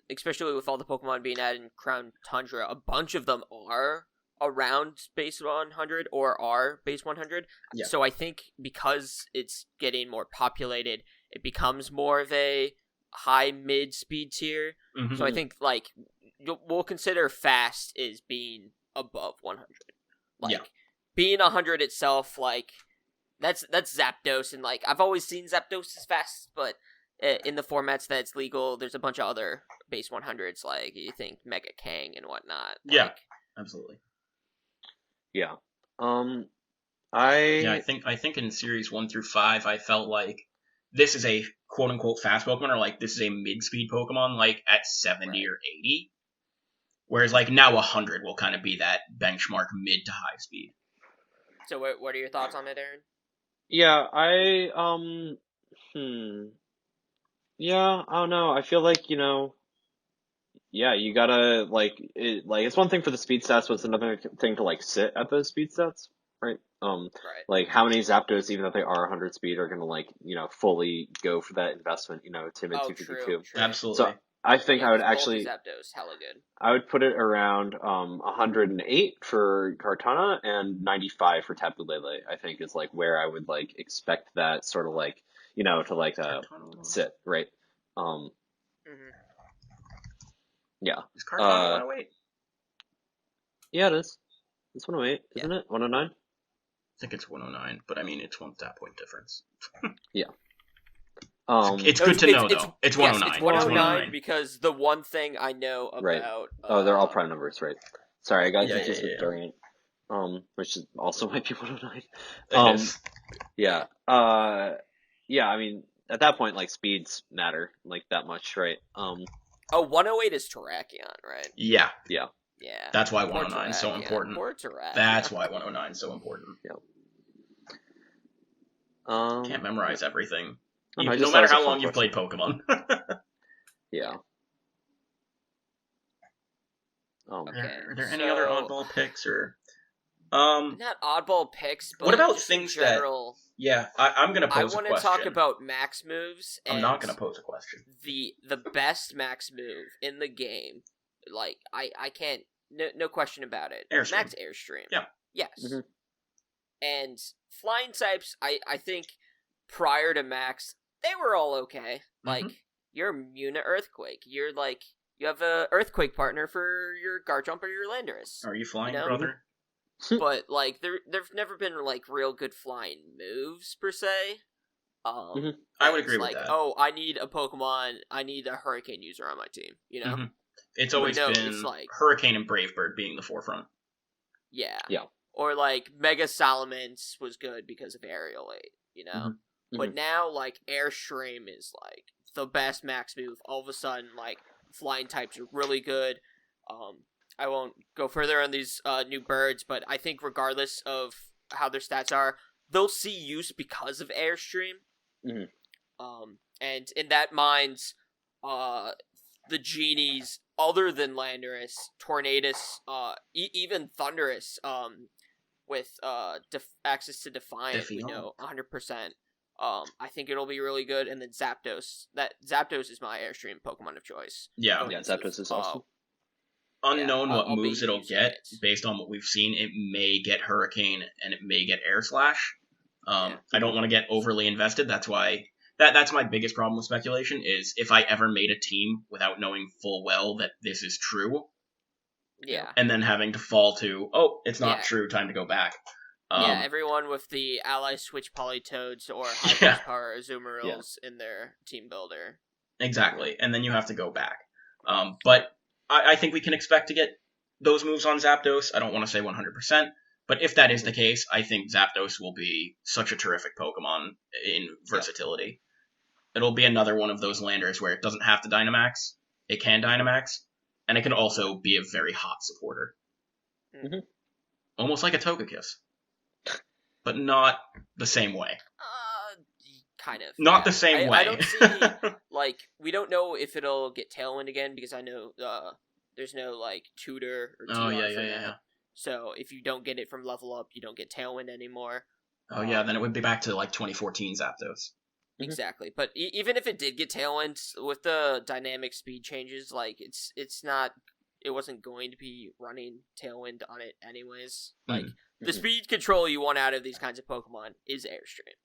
especially with all the Pokemon being added in Crown Tundra, a bunch of them are around base 100 or are base 100. Yeah. So I think because it's getting more populated, it becomes more of a high-mid speed tier. Mm-hmm. So I think, like, we'll consider fast as being above 100. Like, being 100 itself, like, that's Zapdos, and, like, I've always seen Zapdos as fast, but in the formats that it's legal, there's a bunch of other base 100s, like, you think Mega Kang and whatnot. Yeah, like, absolutely. Yeah. I think in series 1 through 5, I felt like this is a quote-unquote fast Pokemon, or, like, this is a mid-speed Pokemon, like, at 70 or 80. Whereas, like, now 100 will kind of be that benchmark mid to high speed. So what are your thoughts on it, Aaron? Yeah, yeah, I don't know. I feel like, you gotta, it's one thing for the speed stats, but it's another thing to, like, sit at those speed stats, right? Like, how many Zapdos, even though they are 100 speed, are gonna, like, fully go for that investment, timid 252. True. Absolutely. So, I think I would actually... Zapdos, hella good. I would put it around 108 for Kartana and 95 for Tapu Lele, I think is, like, where I would, like, expect that sort of, like, to, like, sit, right? Yeah. Is Kartana 108? Yeah, it is. It's 108, isn't it? 109? I think it's 109, but I mean, it's one stat point difference. Yeah. It's good to know, though. It's 109. Yes, it's 109 because the one thing I know about... Right. They're all prime numbers, right? Sorry, I got confused with Durian. Which is also might be 109. Yeah. Yeah, I mean, at that point, like, speeds matter, like, that much, right? 108 is Terrakion, right? Yeah. Yeah. Yeah. That's why 109 is so important. Poor Terrakion. That's why 109 is so important. Yeah. Can't memorize everything. No matter how long you've played Pokemon. Yeah. Okay. Are there any other oddball picks or? Not oddball picks, but what about things general... Yeah, I'm gonna pose a question. I want to talk about max moves. I'm not gonna pose a question. The best max move in the game, like I can't, no question about it. Airstream. Max Airstream. Yeah. Yes. Mm-hmm. And flying types, I think prior to max, they were all okay. Like, you're immune to Earthquake. You're like, you have a Earthquake partner for your Garchomp or your Landorus. Are you flying, brother? But, like, there've never been, like, real good flying moves, per se. I would agree with that. Oh, I need a Pokemon, I need a Hurricane user on my team, you know? Mm-hmm. It's always been like... Hurricane and Brave Bird being the forefront. Yeah. Yeah. Or, like, Mega Salamence was good because of Aerial Aid, you know? Mm-hmm. But now, like, Airstream is, like, the best max move. All of a sudden, like, flying types are really good. I won't go further on these new birds, but I think regardless of how their stats are, they'll see use because of Airstream. And in that minds, the genies, other than Landorus, Tornadus, even Thundurus, with access to Defiant, we know 100%. I think it'll be really good, and then Zapdos. Zapdos is my Airstream Pokemon of choice. Yeah, Zapdos is awesome. Unknown what moves it'll get based on what we've seen. It may get Hurricane and it may get Air Slash. I don't want to get overly invested. That's why that's my biggest problem with speculation is if I ever made a team without knowing full well that this is true, Yeah. And then having to fall to, oh, it's not Yeah. true, time to go back. Yeah, everyone with the ally switch Politoads or high Yeah. horsepower Azumarill in their team builder. Exactly, and then you have to go back. But I think we can expect to get those moves on Zapdos. I don't want to say 100%, but if that is the case, I think Zapdos will be such a terrific Pokemon in versatility. It'll be another one of those landers where it doesn't have to Dynamax, it can Dynamax, and it can also be a very hot supporter. Mm-hmm. Almost like a Togekiss. But not the same way. Kind of. Not the same way. I don't see, like, we don't know if it'll get Tailwind again, because I know there's no, like, tutor or TR for that. Yeah. So if you don't get it from level up, you don't get Tailwind anymore. Oh, yeah, then it would be back to, like, 2014 Zapdos. Exactly. But even if it did get Tailwind, with the dynamic speed changes, like, it wasn't going to be running Tailwind on it anyways. Like, the speed control you want out of these kinds of Pokemon is Airstream.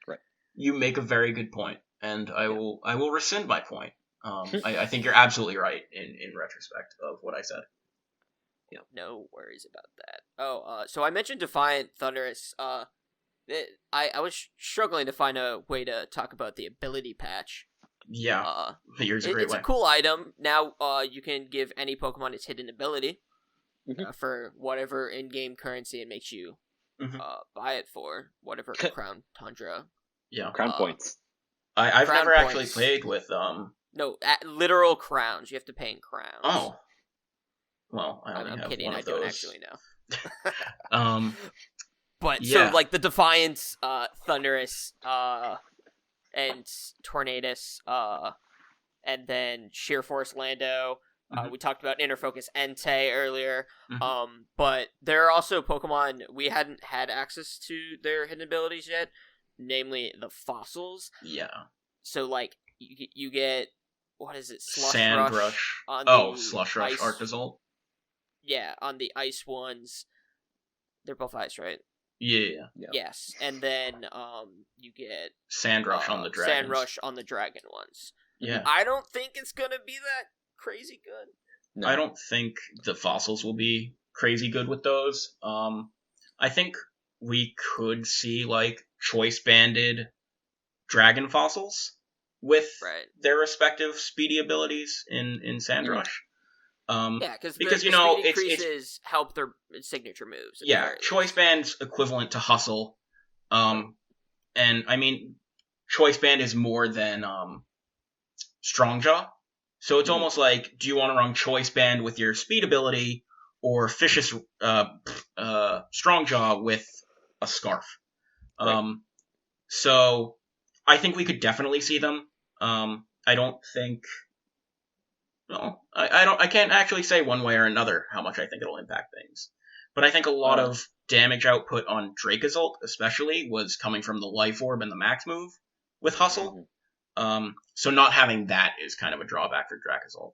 Right. You make a very good point, and I will rescind my point. I think you're absolutely right in retrospect of what I said. Yeah, no worries about that. Oh, so I mentioned Defiant Thundurus. I was struggling to find a way to talk about the ability patch. Yeah, here's a great it's way. a cool item. Now, you can give any Pokemon its hidden ability for whatever in-game currency it makes you buy it for. Whatever Crown Tundra. Yeah, Crown points. I've Crown never points. actually played with No, literal crowns. You have to pay in crowns. Oh. Well, I only I'm have kidding. one I of don't those. actually know. But yeah. so like the Defiance, Thundurus, and Tornadus, and then Sheer Force Lando. We talked about Inner Focus Entei earlier. But there are also Pokemon we hadn't had access to their hidden abilities yet, namely the fossils. Yeah. So like you get, what is it? Sand Rush. On Slush Rush, Arctozolt. Yeah, on the ice ones. They're both ice, right? Yeah. Yes, and then you get Sand Rush on the dragons. Sand Rush on the dragon ones. Yeah. I don't think it's gonna be that crazy good. No. I don't think the fossils will be crazy good with those. I think we could see like choice banded dragon fossils with their respective speedy abilities in Sand Rush. Yeah, because the you know speed it's increases help their signature moves. Yeah, choice band's equivalent to hustle, and I mean, choice band is more than Strongjaw, so it's almost like, do you want to run choice band with your speed ability or Fish's Strongjaw with a scarf? So I think we could definitely see them. I don't think. No, I can't actually say one way or another how much I think it'll impact things. But I think a lot of damage output on Dracozolt, especially, was coming from the Life Orb and the Max move with Hustle. So not having that is kind of a drawback for Dracozolt.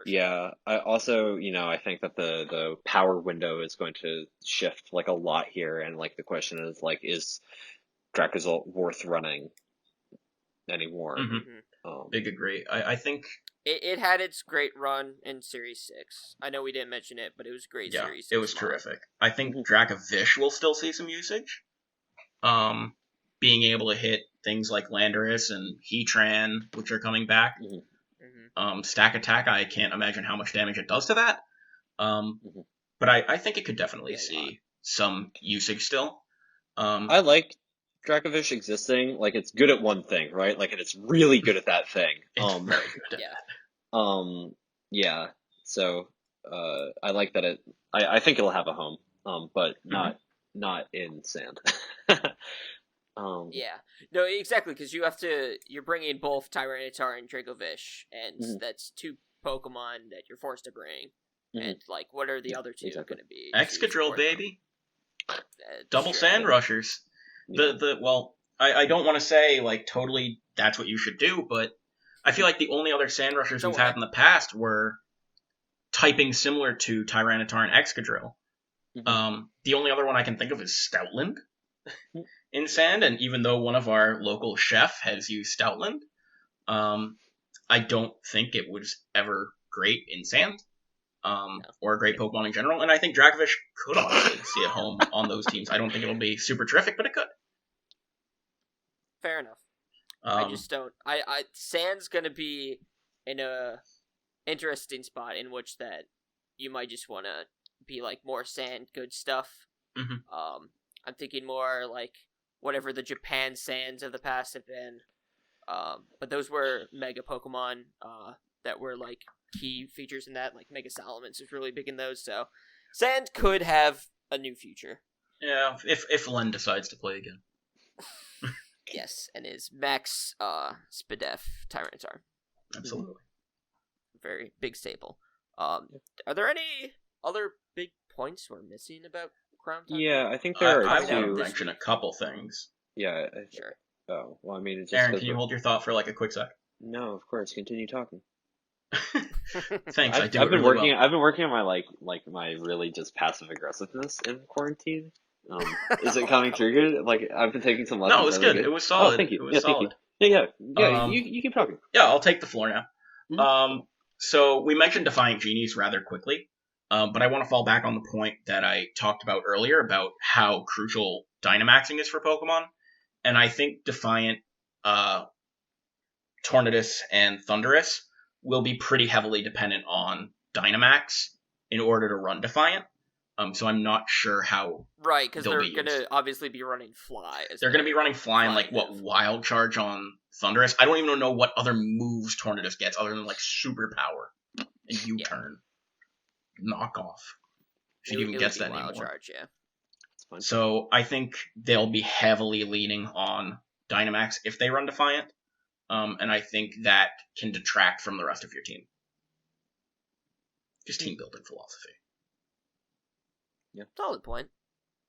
Yeah, I also, I think that the power window is going to shift like a lot here, and like the question is like, is Dracozolt worth running anymore? Big agree. I think it had its great run in Series 6. I know we didn't mention it, but it was great Series 6. It was terrific. I think Dracovish will still see some usage. Being able to hit things like Landorus and Heatran, which are coming back. Stack Attack, I can't imagine how much damage it does to that. But I think it could definitely see some usage still. I like Dracovish existing. Like, it's good at one thing, right? Like, and it's really good at that thing. It's very good. Yeah. So, I like that I think it'll have a home. But not in Sand. Yeah. No, exactly, because you're bringing both Tyranitar and Dracovish, and that's two Pokemon that you're forced to bring. And, like, what are the other two going to be? Excadrill, baby. Double Sand Rushers. Well, I don't want to say, like, totally that's what you should do, but I feel like the only other Sand Rushers we've had in the past were typing similar to Tyranitar and Excadrill. The only other one I can think of is Stoutland in Sand, and even though one of our local chef has used Stoutland, I don't think it was ever great in Sand. or a great Pokemon in general. And I think Dracovish could honestly see a home on those teams. I don't think it'll be super terrific, but it could. Fair enough. I just don't. Sand's gonna be in a interesting spot in which that you might just want to be like more sand, good stuff. Mm-hmm. I'm thinking more like whatever the Japan Sands of the past have been. But those were mega Pokemon that were like key features in that. Like Mega Salamence is really big in those. So Sand could have a new future. Yeah, if Len decides to play again. Yes, and is Max Spadef Tyranitar. Absolutely. Very big staple. Are there any other big points we're missing about Crown Tundra? Yeah, I think there are I two. want to mention a couple things. Yeah, Sure. Oh, well, I mean, it's just Aaron, can you hold your thought for like a quick sec? No, of course. Continue talking. Thanks. I've been working on my my really just passive aggressiveness in quarantine. Is it coming through good? Like I've been taking some lessons. No, it was good. It was solid. Oh, thank you. It was solid. Thank you. Yeah. You keep talking. Yeah, I'll take the floor now. Mm-hmm. So we mentioned Defiant Genies rather quickly, but I want to fall back on the point that I talked about earlier about how crucial Dynamaxing is for Pokemon, and I think Defiant, Tornadus, and Thundurus will be pretty heavily dependent on Dynamax in order to run Defiant. So I'm not sure how. Right, because they're going to obviously be running Fly. They're going to be running Fly and, like, Wild Charge on Thundurus. I don't even know what other moves Tornadus gets other than, like, Super Power and U-Turn. Knock off. If he even gets that Wild anymore. Charge, yeah. So I think they'll be heavily leaning on Dynamax if they run Defiant. And I think that can detract from the rest of your team. Just team building philosophy. Yeah, solid point.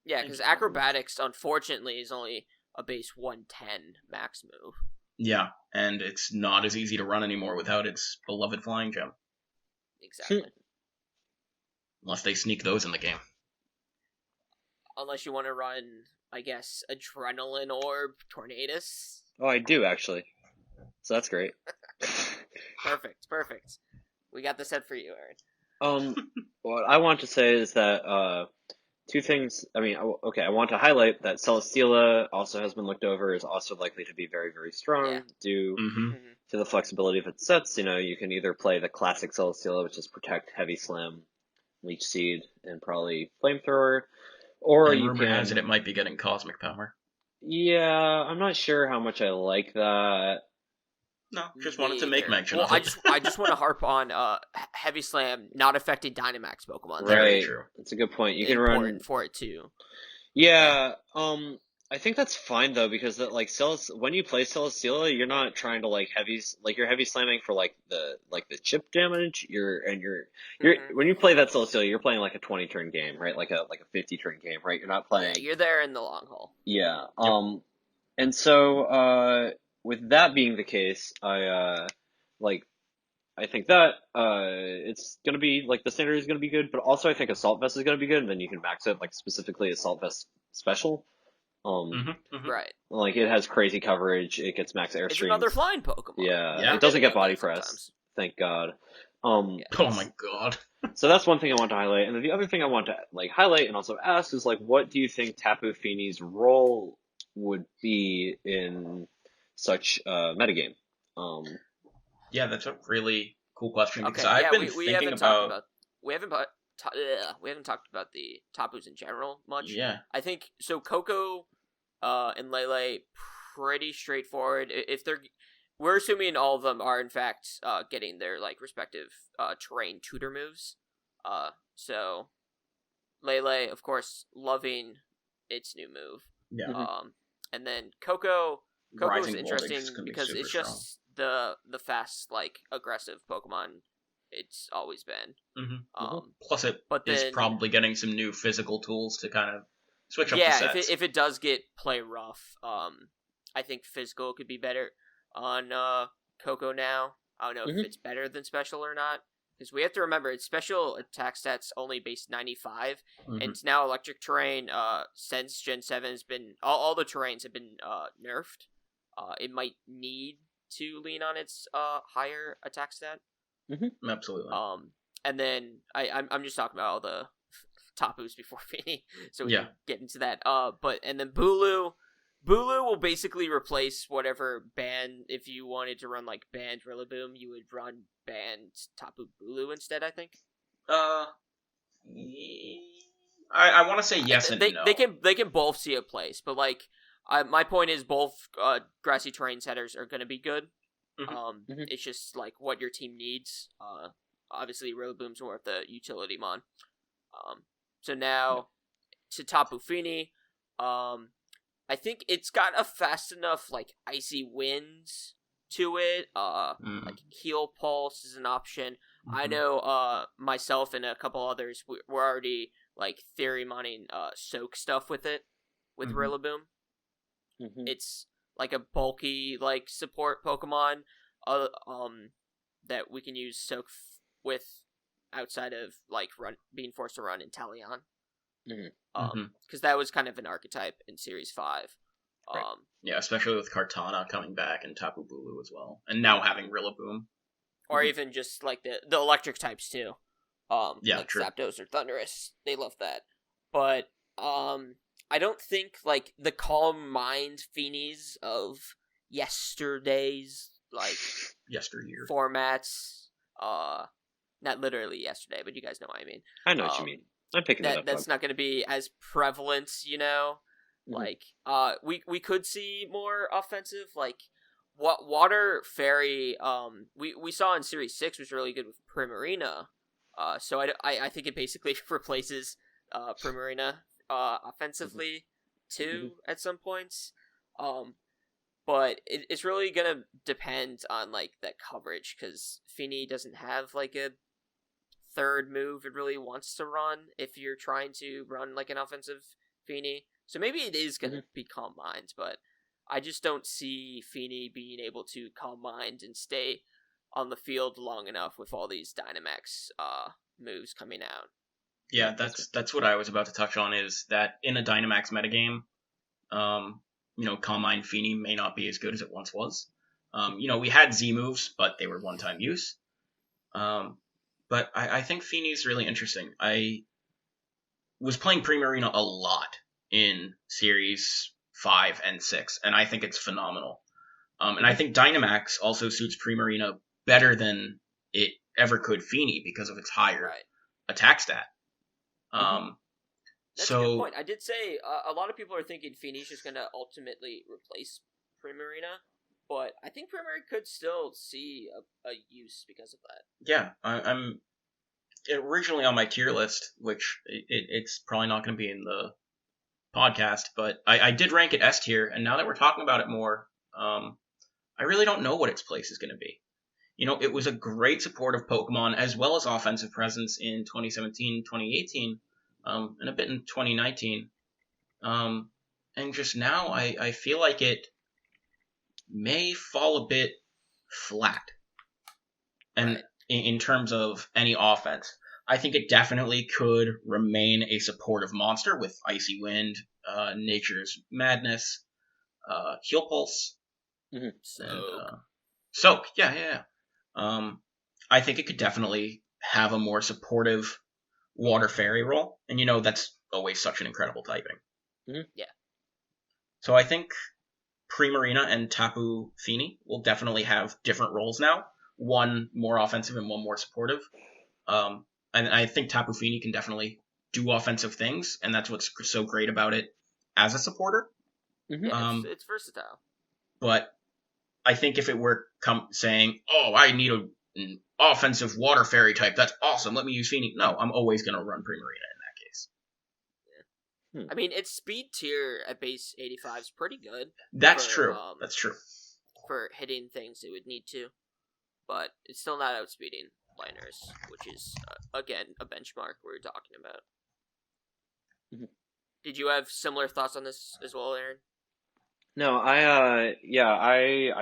Yeah, because Acrobatics, unfortunately, is only a base 110 max move. Yeah, and it's not as easy to run anymore without its beloved Flying Gem. Exactly. Unless they sneak those in the game. Unless you want to run, I guess, Adrenaline Orb Tornadus. Oh, I do, actually. So that's great. Perfect. We got the set for you, Aaron. What I want to say is that, two things. I mean, okay, I want to highlight that Celesteela also has been looked over, is also likely to be very, very strong due to the flexibility of its sets. You know, you can either play the classic Celesteela, which is Protect, Heavy Slam, Leech Seed, and probably Flamethrower, or and you rumor can. has it might be getting Cosmic Power. Yeah, I'm not sure how much I like that. No, just wanted to make mention well, of it. I just want to harp on Heavy Slam not affecting Dynamax Pokemon. Right, true. That's a good point. You can important run for it too. Yeah, I think that's fine though because that like when you play Celesteela, you're not trying to like you're heavy slamming for like the chip damage. When you play that Celesteela, you're playing like a 20 turn game, right? Like a 50 turn game, right? You're not playing. Yeah, you're there in the long haul. Yeah. And so with that being the case, I think that it's gonna be like the standard is gonna be good, but also I think Assault Vest is gonna be good, and then you can max it like specifically Assault Vest special. Right. Like it has crazy coverage. It gets max airstream. It's another flying Pokemon. Yeah. It doesn't get body press. Sometimes. Thank God. Oh my God. So that's one thing I want to highlight, and then the other thing I want to like highlight and also ask is like, what do you think Tapu Fini's role would be in such metagame? Yeah, that's a really cool question because Okay, I've been we thinking haven't talked about we haven't talked about the Tapus in general much. Yeah. I think so. Coco and Lele pretty straightforward. If we're assuming all of them are in fact getting their like respective terrain tutor moves. So Lele, of course, loving its new move. Yeah. And then Coco is Rising interesting Voltage is gonna be because super it's just the fast, like, aggressive Pokemon it's always been. Plus it is probably getting some new physical tools to kind of switch up the yeah, sets. if it does get play rough, I think physical could be better on Coco now. I don't know if it's better than special or not. Because we have to remember, its special attack stats only base 95, and it's now electric terrain. Since Gen 7 has been... All the terrains have been nerfed. It might need to lean on its higher attack stat. Absolutely. and then I'm just talking about all the Tapus before Fini, so we can get into that. And then Bulu will basically replace whatever band. If you wanted to run like banned Rillaboom, you would run banned Tapu Bulu instead, I think. I want to say yes and no. They can both see a place, but like my point is both grassy terrain setters are going to be good. It's just like what your team needs. Obviously Rillaboom's more of the utility mon. So now to Tapu Fini, I think it's got a fast enough like icy winds to it. Like Heal Pulse is an option. I know myself and a couple others we're already like theory mining soak stuff with it with Rillaboom. It's like a bulky like support Pokemon that we can use soak with outside of like being forced to run in Talion. Because that was kind of an archetype in Series 5. Right. Yeah, especially with Kartana coming back and Tapu Bulu as well. And now having Rillaboom. Or even just like the electric types too. Like true. Zapdos or Thundurus. They love that. But I don't think like the calm mind Finis of yesterday's like yesteryear formats. Not literally yesterday, but you guys know what I mean. I know what you mean. I'm picking that up. That's not going to be as prevalent, you know. Like, we could see more offensive, like, what Water Fairy, we saw in Series 6 was really good with Primarina, so I think it basically replaces, Primarina, offensively, too, at some points, but it's really gonna depend on, like, that coverage, because Fini doesn't have, like, a third move it really wants to run if you're trying to run, like, an offensive Fini. So maybe it is going to be Calm Mind, but I just don't see Fini being able to Calm Mind and stay on the field long enough with all these Dynamax moves coming out. Yeah, that's what I was about to touch on, is that in a Dynamax metagame, Calm Mind Fini may not be as good as it once was. We had Z moves, but they were one-time use. But I think Fini's really interesting. I was playing Primarina a lot in Series 5 and 6, and I think it's phenomenal. And I think Dynamax also suits Primarina better than it ever could Fini because of its higher attack stat. That's a good point. I did say a lot of people are thinking Fini's just going to ultimately replace Primarina, but I think Primarina could still see a use because of that. Yeah, I'm originally on my tier list, which it's probably not going to be in the podcast, but I did rank it S tier, and now that we're talking about it more, I really don't know what its place is going to be. It was a great supportive Pokemon as well as offensive presence in 2017, 2018, and a bit in 2019. And just now, I feel like it may fall a bit flat. And in terms of any offense, I think it definitely could remain a supportive monster with Icy Wind, Nature's Madness, Heal Pulse, and Soak. Yeah. I think it could definitely have a more supportive Water Fairy role, and that's always such an incredible typing. Yeah. So I think Primarina and Tapu Fini will definitely have different roles now. One more offensive and one more supportive. And I think Tapu Fini can definitely do offensive things, and that's what's so great about it as a supporter. Yeah, it's versatile. But I think if it were saying, oh, I need an offensive Water Fairy type, that's awesome, let me use Fini. No, I'm always going to run Primarina in that case. Yeah. I mean, its speed tier at base 85 is pretty good. That's true. That's true. For hitting things it would need to. But it's still not outspeeding liners, which is, again, a benchmark we're talking about. Did you have similar thoughts on this as well, Aaron? No, I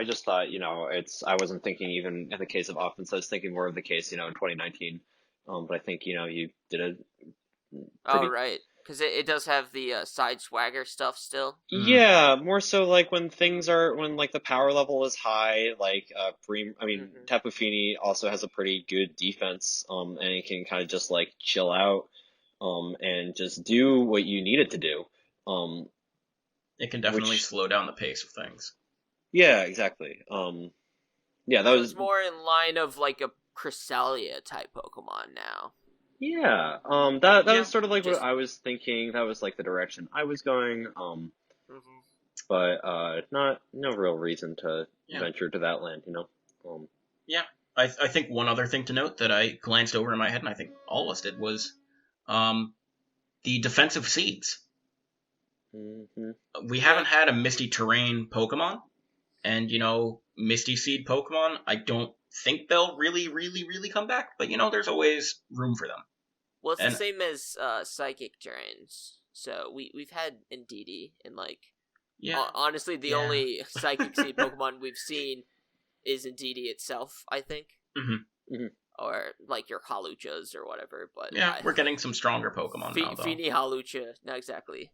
just thought, I wasn't thinking even in the case of offense, I was thinking more of the case, in 2019. But I think, you did a pretty, right. Because it does have the side swagger stuff still. Yeah, more so like when like the power level is high, like Tapu Fini also has a pretty good defense, and it can kind of just like chill out, and just do what you need it to do. It can definitely slow down the pace of things. Yeah, exactly. Yeah, that was It's more in line of like a Cresselia type Pokemon now. Yeah, that was sort of like what I was thinking. That was like the direction I was going. But no real reason to venture to that land, you know. I think one other thing to note that I glanced over in my head, and I think all of us did, was the defensive seeds. We haven't had a Misty Terrain Pokemon, and Misty Seed Pokemon, I don't think they'll really, really, really come back, but there's always room for them. Well, it's the same as Psychic Terrains. So we've had Entei, and honestly, the only Psychic Seed Pokemon we've seen is Entei itself, I think. Or like your Haluchas or whatever. But we're getting some stronger Pokemon now, though. Fini Halucha, not exactly.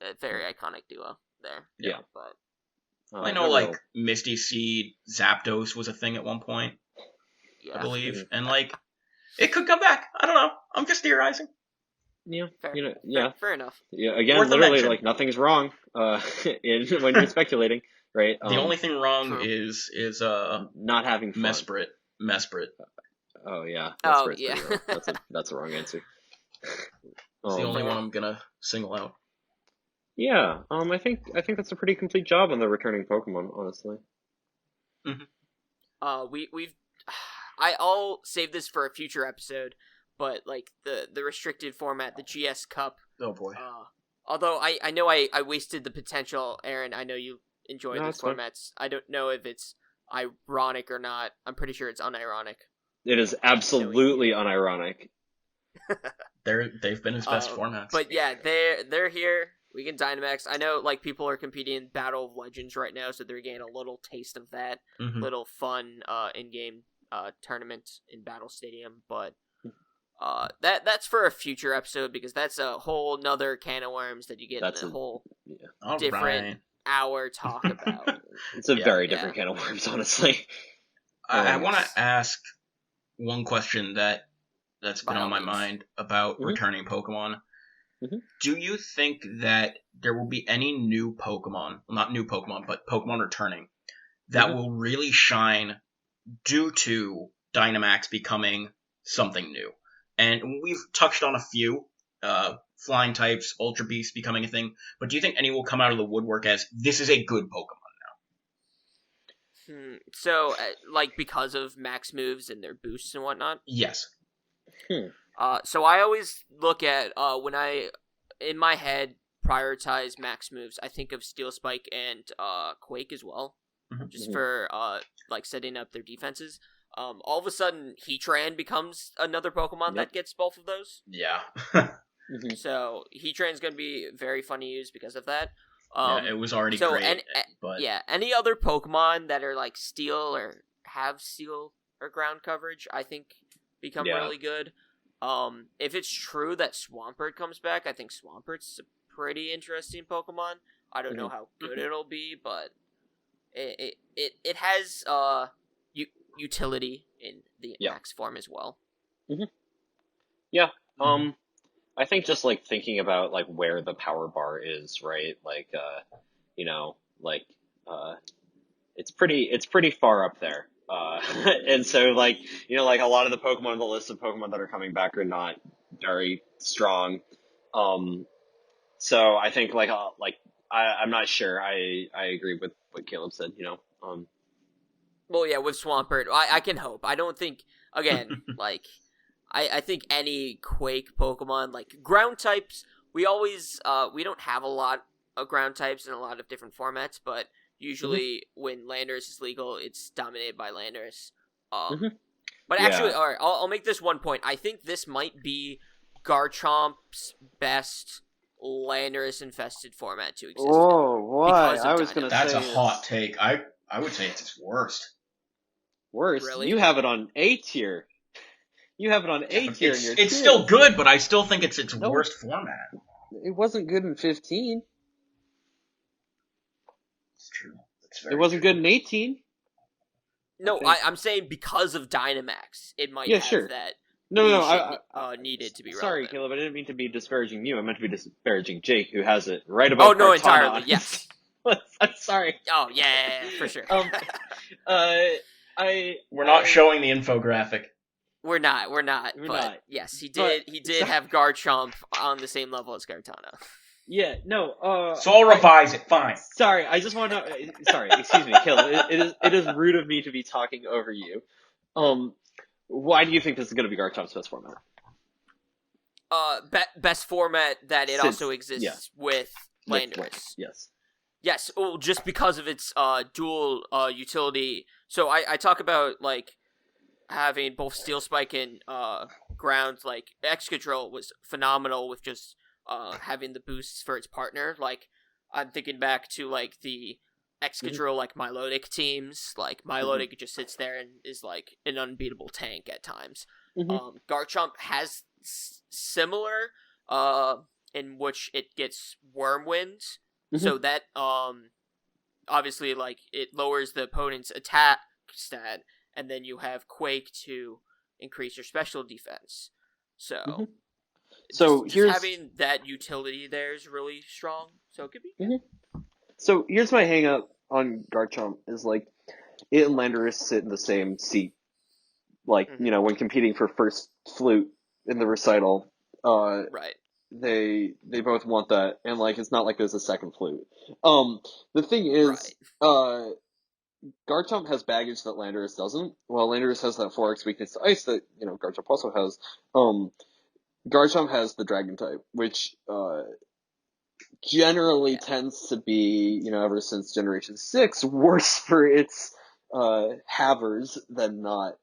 A very iconic duo there. Yeah. But I know, like, Misty Seed, Zapdos was a thing at one point, I believe. And, it could come back. I don't know. I'm just theorizing. Yeah. Fair, fair enough. Yeah, again, literally, like, nothing's wrong when you're speculating, right? The only thing wrong is not having fun. Mesprit. Oh, yeah. Yeah. That's a wrong answer. It's the only one I'm gonna single out. Yeah, I think that's a pretty complete job on the returning Pokemon, honestly. I'll save this for a future episode, but like the restricted format, the GS Cup. Oh boy. Although I know I wasted the potential, Aaron. I know you enjoy these formats. I don't know if it's ironic or not. I'm pretty sure it's unironic. It is absolutely unironic. They've been his best formats. But yeah, they're here. We can Dynamax. I know, like, people are competing in Battle of Legends right now, so they're getting a little taste of that. Little fun in-game tournament in Battle Stadium. But that's for a future episode, because that's a whole nother can of worms that you get in a whole different hour talk about. It's a very different can of worms, honestly. I want to ask one question that's been on my mind about returning Pokemon. Do you think that there will be any new Pokemon, well, not new Pokemon, but Pokemon returning, that will really shine due to Dynamax becoming something new? And we've touched on a few, flying types, Ultra Beasts becoming a thing, but do you think any will come out of the woodwork as, this is a good Pokemon now? So, like, because of max moves and their boosts and whatnot? Yes. So I always look at, when I, in my head, prioritize max moves, I think of Steel Spike and Quake as well, just for, like, setting up their defenses. All of a sudden, Heatran becomes another Pokemon that gets both of those. Yeah. So, Heatran's going to be very fun to use because of that. It was already great. But any other Pokemon that are, like, Steel or have Steel or ground coverage, I think become really good. If it's true that Swampert cocomes back, I think Swampert's a pretty interesting Pokemon. I don't know how good it'll be, but it has utility in the max form as well. Yeah. I think just like thinking about like where the power bar is, right? Like it's pretty far up there. And so like like a lot of the Pokemon on the list of Pokemon that are coming back are not very strong. So I think I'm not sure. I agree with what Caleb said, Well, yeah, with Swampert, I can hope. I don't think, again, like, I think any Quake Pokemon, like, ground types, we always, we don't have a lot of ground types in a lot of different formats, but usually when Landorus is legal, it's dominated by Landorus. But actually, alright, I'll make this one point. I think this might be Garchomp's best Landorus-infested format to exist. Oh, why? I was going to say... That's a hot take. I would say it's its worst. Worst? Really? You have it on A tier. You have it on A tier in your It's still good, but I still think it's its No. worst format. It wasn't good in 15. It's true. It wasn't good in 18. No, think. I'm saying because of Dynamax, it might Yeah, have sure. that No, niche needed to be Sorry, relevant. Caleb, I didn't mean to be disparaging you. I meant to be disparaging Jake, who has it right above Oh, no, Kartana entirely, on yes. I'm sorry. Oh, yeah, for sure. We're not showing the infographic. We're not. We're but not. yes, he But- did have Garchomp on the same level as Kartana. Yeah, no, So I'll revise it. Fine. Sorry, I just want to. Sorry, excuse me, Caleb. It is rude of me to be talking over you. Why do you think this is going to be Garchomp's best format? Best format that it Since- also exists yeah. with Landorus. Yes. Yes, well, just because of its dual utility. So I talk about like having both Steel Spike and ground. Like Excadrill was phenomenal with just having the boosts for its partner. Like I'm thinking back to like the Excadrill like Milotic teams. Like Milotic just sits there and is like an unbeatable tank at times. Mhm. Garchomp has similar in which it gets Wormwind. So that obviously like it lowers the opponent's attack stat, and then you have Quake to increase your special defense. So So just here's having that utility there is really strong. So it could be so here's my hang up on Garchomp is like it and Landorus sit in the same seat. Like, when competing for first flute in the recital, right. they both want that, and like it's not like there's a second flute. The thing is, Garchomp has baggage that Landorus doesn't. Well, Landorus has that 4x weakness to ice that Garchomp also has. Garchomp has the dragon type, which generally tends to be, ever since Generation 6, worse for its havers than not.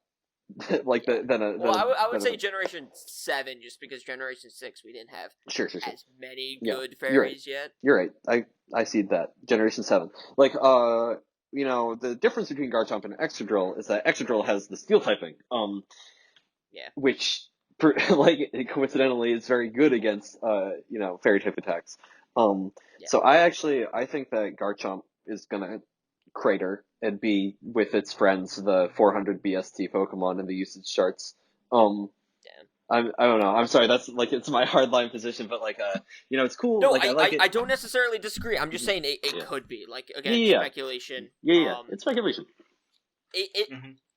Like I would say Generation 7, just because Generation 6 we didn't have sure. as many good You're right. fairies yet. You're right. I see that. Generation 7. Like, the difference between Garchomp and Excadrill is that Excadrill has the steel typing. Which, like, coincidentally is very good against, fairy type attacks. So I think that Garchomp is gonna crater and be with its friends, the 400 BST Pokemon in the usage charts. I don't know. I'm sorry. That's like it's my hardline position, but like it's cool. No, like, I like it. I don't necessarily disagree. I'm just saying it could be like again speculation. It's speculation.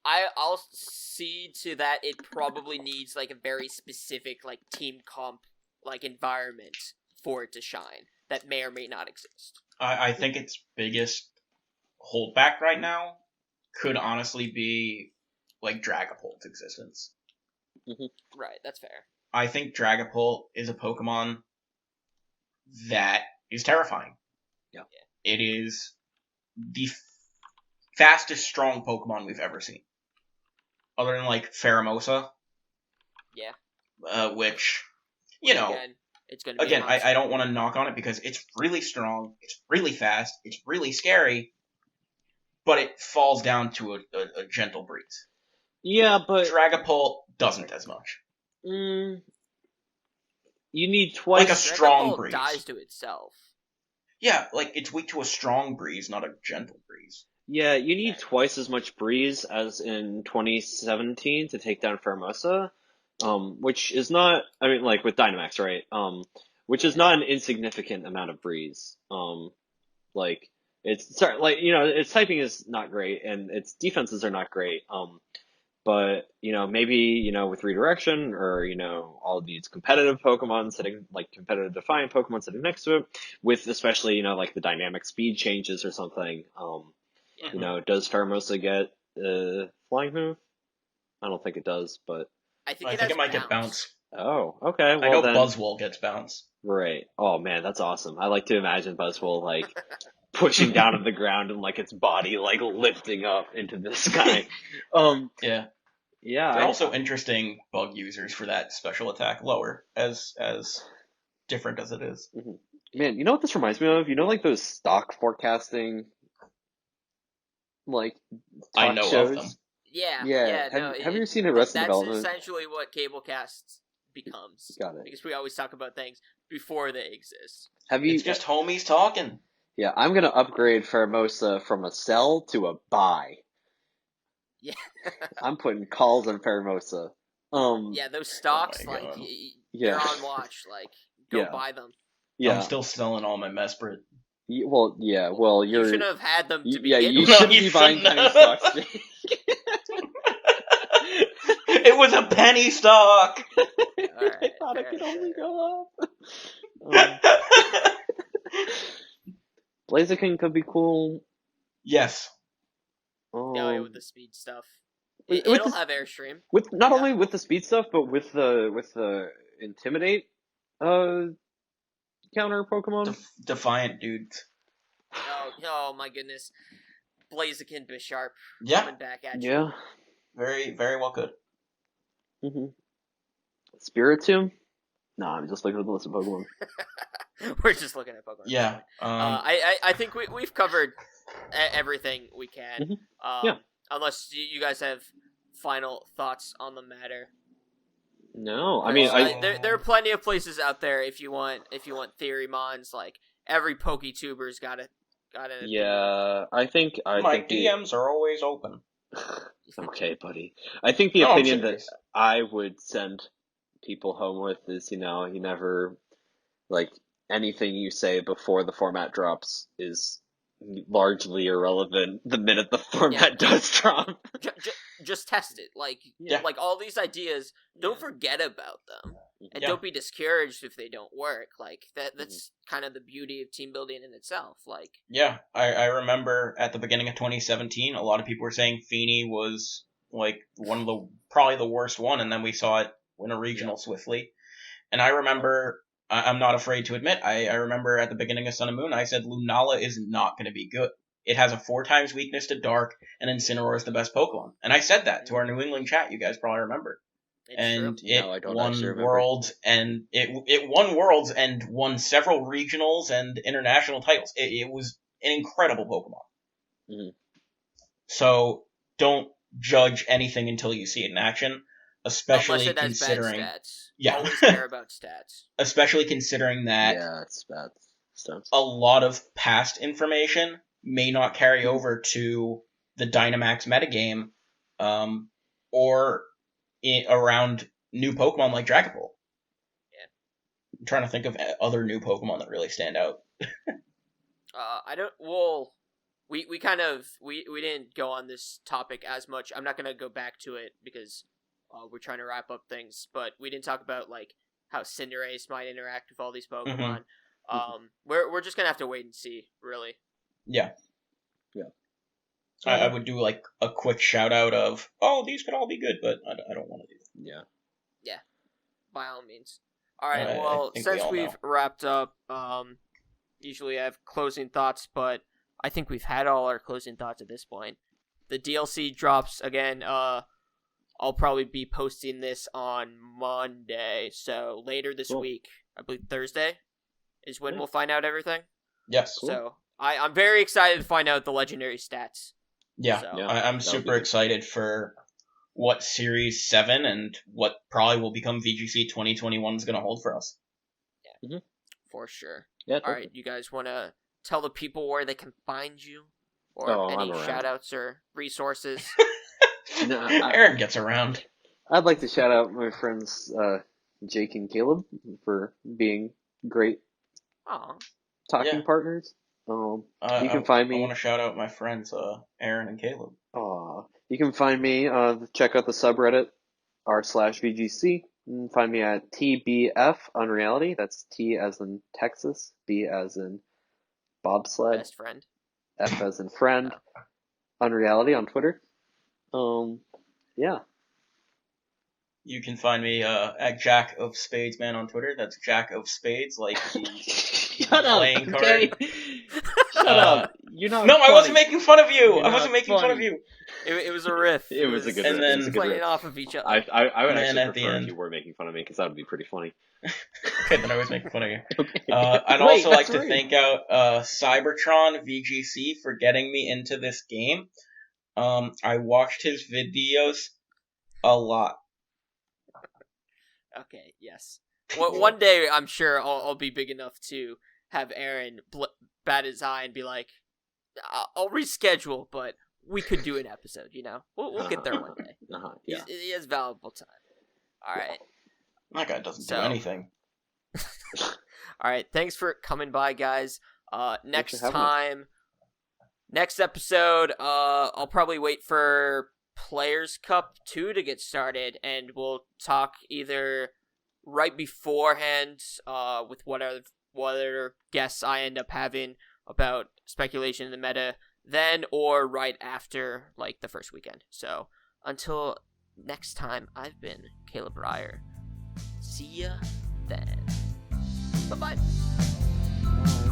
I'll see to that. It probably needs like a very specific like team comp like environment for it to shine that may or may not exist. I think its biggest holdback right now could honestly be like Dragapult's existence. Right, that's fair. I think Dragapult is a Pokemon that is terrifying. Yeah. It is the fastest strong Pokemon we've ever seen. Other than like Pheromosa. Yeah. Which, it's gonna be again, I don't want to knock on it because it's really strong, it's really fast, it's really scary, but it falls down to a gentle breeze. Yeah, but Dragapult doesn't as much. You need twice. Like a strong Dragapult breeze. dies to itself. Yeah, like it's weak to a strong breeze, not a gentle breeze. Yeah, you need twice as much breeze as in 2017 to take down Pheromosa, which is not. I mean, like with Dynamax, right? Which is not an insignificant amount of breeze. Like its typing is not great and its defenses are not great. But, maybe, with redirection or, all of these competitive Pokemon sitting, like competitive Defiant Pokemon sitting next to it, with especially, like the dynamic speed changes or something, does Pheromosa get Flying Move? I don't think it does, but. I think it might get Bounce. Oh, okay. Well, I know then... Buzzwole gets Bounce. Right. Oh, man, that's awesome. I like to imagine Buzzwole, like, pushing down to the ground and, like, its body, like, lifting up into the sky. Yeah. Yeah. They're also interesting bug users for that special attack lower, as different as it is. Man, you know what this reminds me of? Like those stock forecasting, like, I talk know shows? of them. Yeah. Have you seen Arrested That's Development? essentially what CableCast becomes. Got it. Because we always talk about things before they exist. It's just homies talking. Yeah, I'm gonna upgrade Pheromosa from a sell to a buy. Yeah. I'm putting calls on Pheromosa. Yeah, those stocks, Oh my like, God. they're on watch. Like, go buy them. Yeah. I'm still selling all my Mesprit. Well, You shouldn't have had them to begin you with. shouldn't be buying penny stocks. It was a penny stock. I thought it could only go up. Blaziken could be cool. Yes. Yeah, with the speed stuff. With It'll the- have Airstream. With not only with the speed stuff, but with the intimidate counter Pokemon. Defiant dudes. Oh my goodness. Blaziken Bisharp coming back at you. Yeah. Very, very well good. Mm-hmm. Spiritomb? No, I'm just looking at the list of Pokemon. We're just looking at Pokemon. Yeah. I think we've covered everything we can. Mm-hmm. Yeah. Unless you guys have final thoughts on the matter. No, I mean, there are plenty of places out there if you want theory mons. Like every PokeTuber's got an opinion. Yeah, I think my DMs are always open. Okay, buddy. I think the opinion that I would send people home with is, you never, like, anything you say before the format drops is largely irrelevant the minute the format does drop. Just test it. Like all these ideas, don't forget about them. And don't be discouraged if they don't work. Like that's kind of the beauty of team building in itself. Like I remember at the beginning of 2017, a lot of people were saying Feeney was like probably the worst one, and then we saw it win a regional swiftly. And I remember, I'm not afraid to admit, I remember at the beginning of Sun and Moon, I said Lunala is not going to be good. It has a 4x weakness to Dark, and Incineroar is the best Pokemon. And I said that to our New England chat. You guys probably remember. It won Worlds, and it won Worlds and won several regionals and international titles. It was an incredible Pokemon. Mm-hmm. So don't judge anything until you see it in action, especially considering bad stats. Always care about stats. Especially considering that it's bad stats. A lot of past information may not carry over to the Dynamax metagame, or around new Pokemon like Dragapult. Yeah. I'm trying to think of other new Pokemon that really stand out. We didn't go on this topic as much. I'm not going to go back to it because we're trying to wrap up things, but we didn't talk about like how Cinderace might interact with all these Pokemon. Mm-hmm. We're just going to have to wait and see, really. Yeah. I would do like a quick shout out of, these could all be good, but I don't want to do that. Yeah. By all means. All right. Since we've wrapped up, usually I have closing thoughts, but I think we've had all our closing thoughts at this point. The DLC drops again. I'll probably be posting this on Monday, so later this week, I believe Thursday, is when we'll find out everything. Yes. Cool. So I'm very excited to find out the legendary stats. Yeah, so, I'm super excited for what Series 7 and what probably will become VGC 2021 is going to hold for us. Yeah, for sure. Yeah, all right, you guys want to tell the people where they can find you? Or any shout-outs or resources? Aaron gets around. I'd like to shout out my friends Jake and Caleb for being great talking partners. You can find me. I want to shout out my friends, Aaron and Caleb. You can find me. Check out the subreddit r/VGC. You can find me at TBF Unreality. That's T as in Texas, B as in bobsled, best friend, F as in friend, Unreality on Twitter. Yeah. You can find me at Jack of Spades Man on Twitter. That's Jack of Spades, like the playing card. Okay. Shut up. You're not. No, funny. I wasn't making fun of you. You're I wasn't making fun of you. It was a riff. It was a good riff. riff. And then playing off of each other. I would actually prefer the end. if you were making fun of me, because that would be pretty funny. Okay, then I was making fun of you. Okay. I'd also like to thank out Cybertron VGC for getting me into this game. I watched his videos a lot. Okay, yes. One day, I'm sure I'll be big enough to have Aaron bat his eye and be like, I'll reschedule, but we could do an episode, you know? We'll get there one day. Yeah. He has valuable time. All right. That guy doesn't do anything. All right, thanks for coming by, guys. Next episode, I'll probably wait for Players Cup 2 to get started, and we'll talk either right beforehand with whatever guests I end up having about speculation in the meta, then or right after, like, the first weekend. So, until next time, I've been Caleb Ryor. See ya then. Bye-bye. Bye.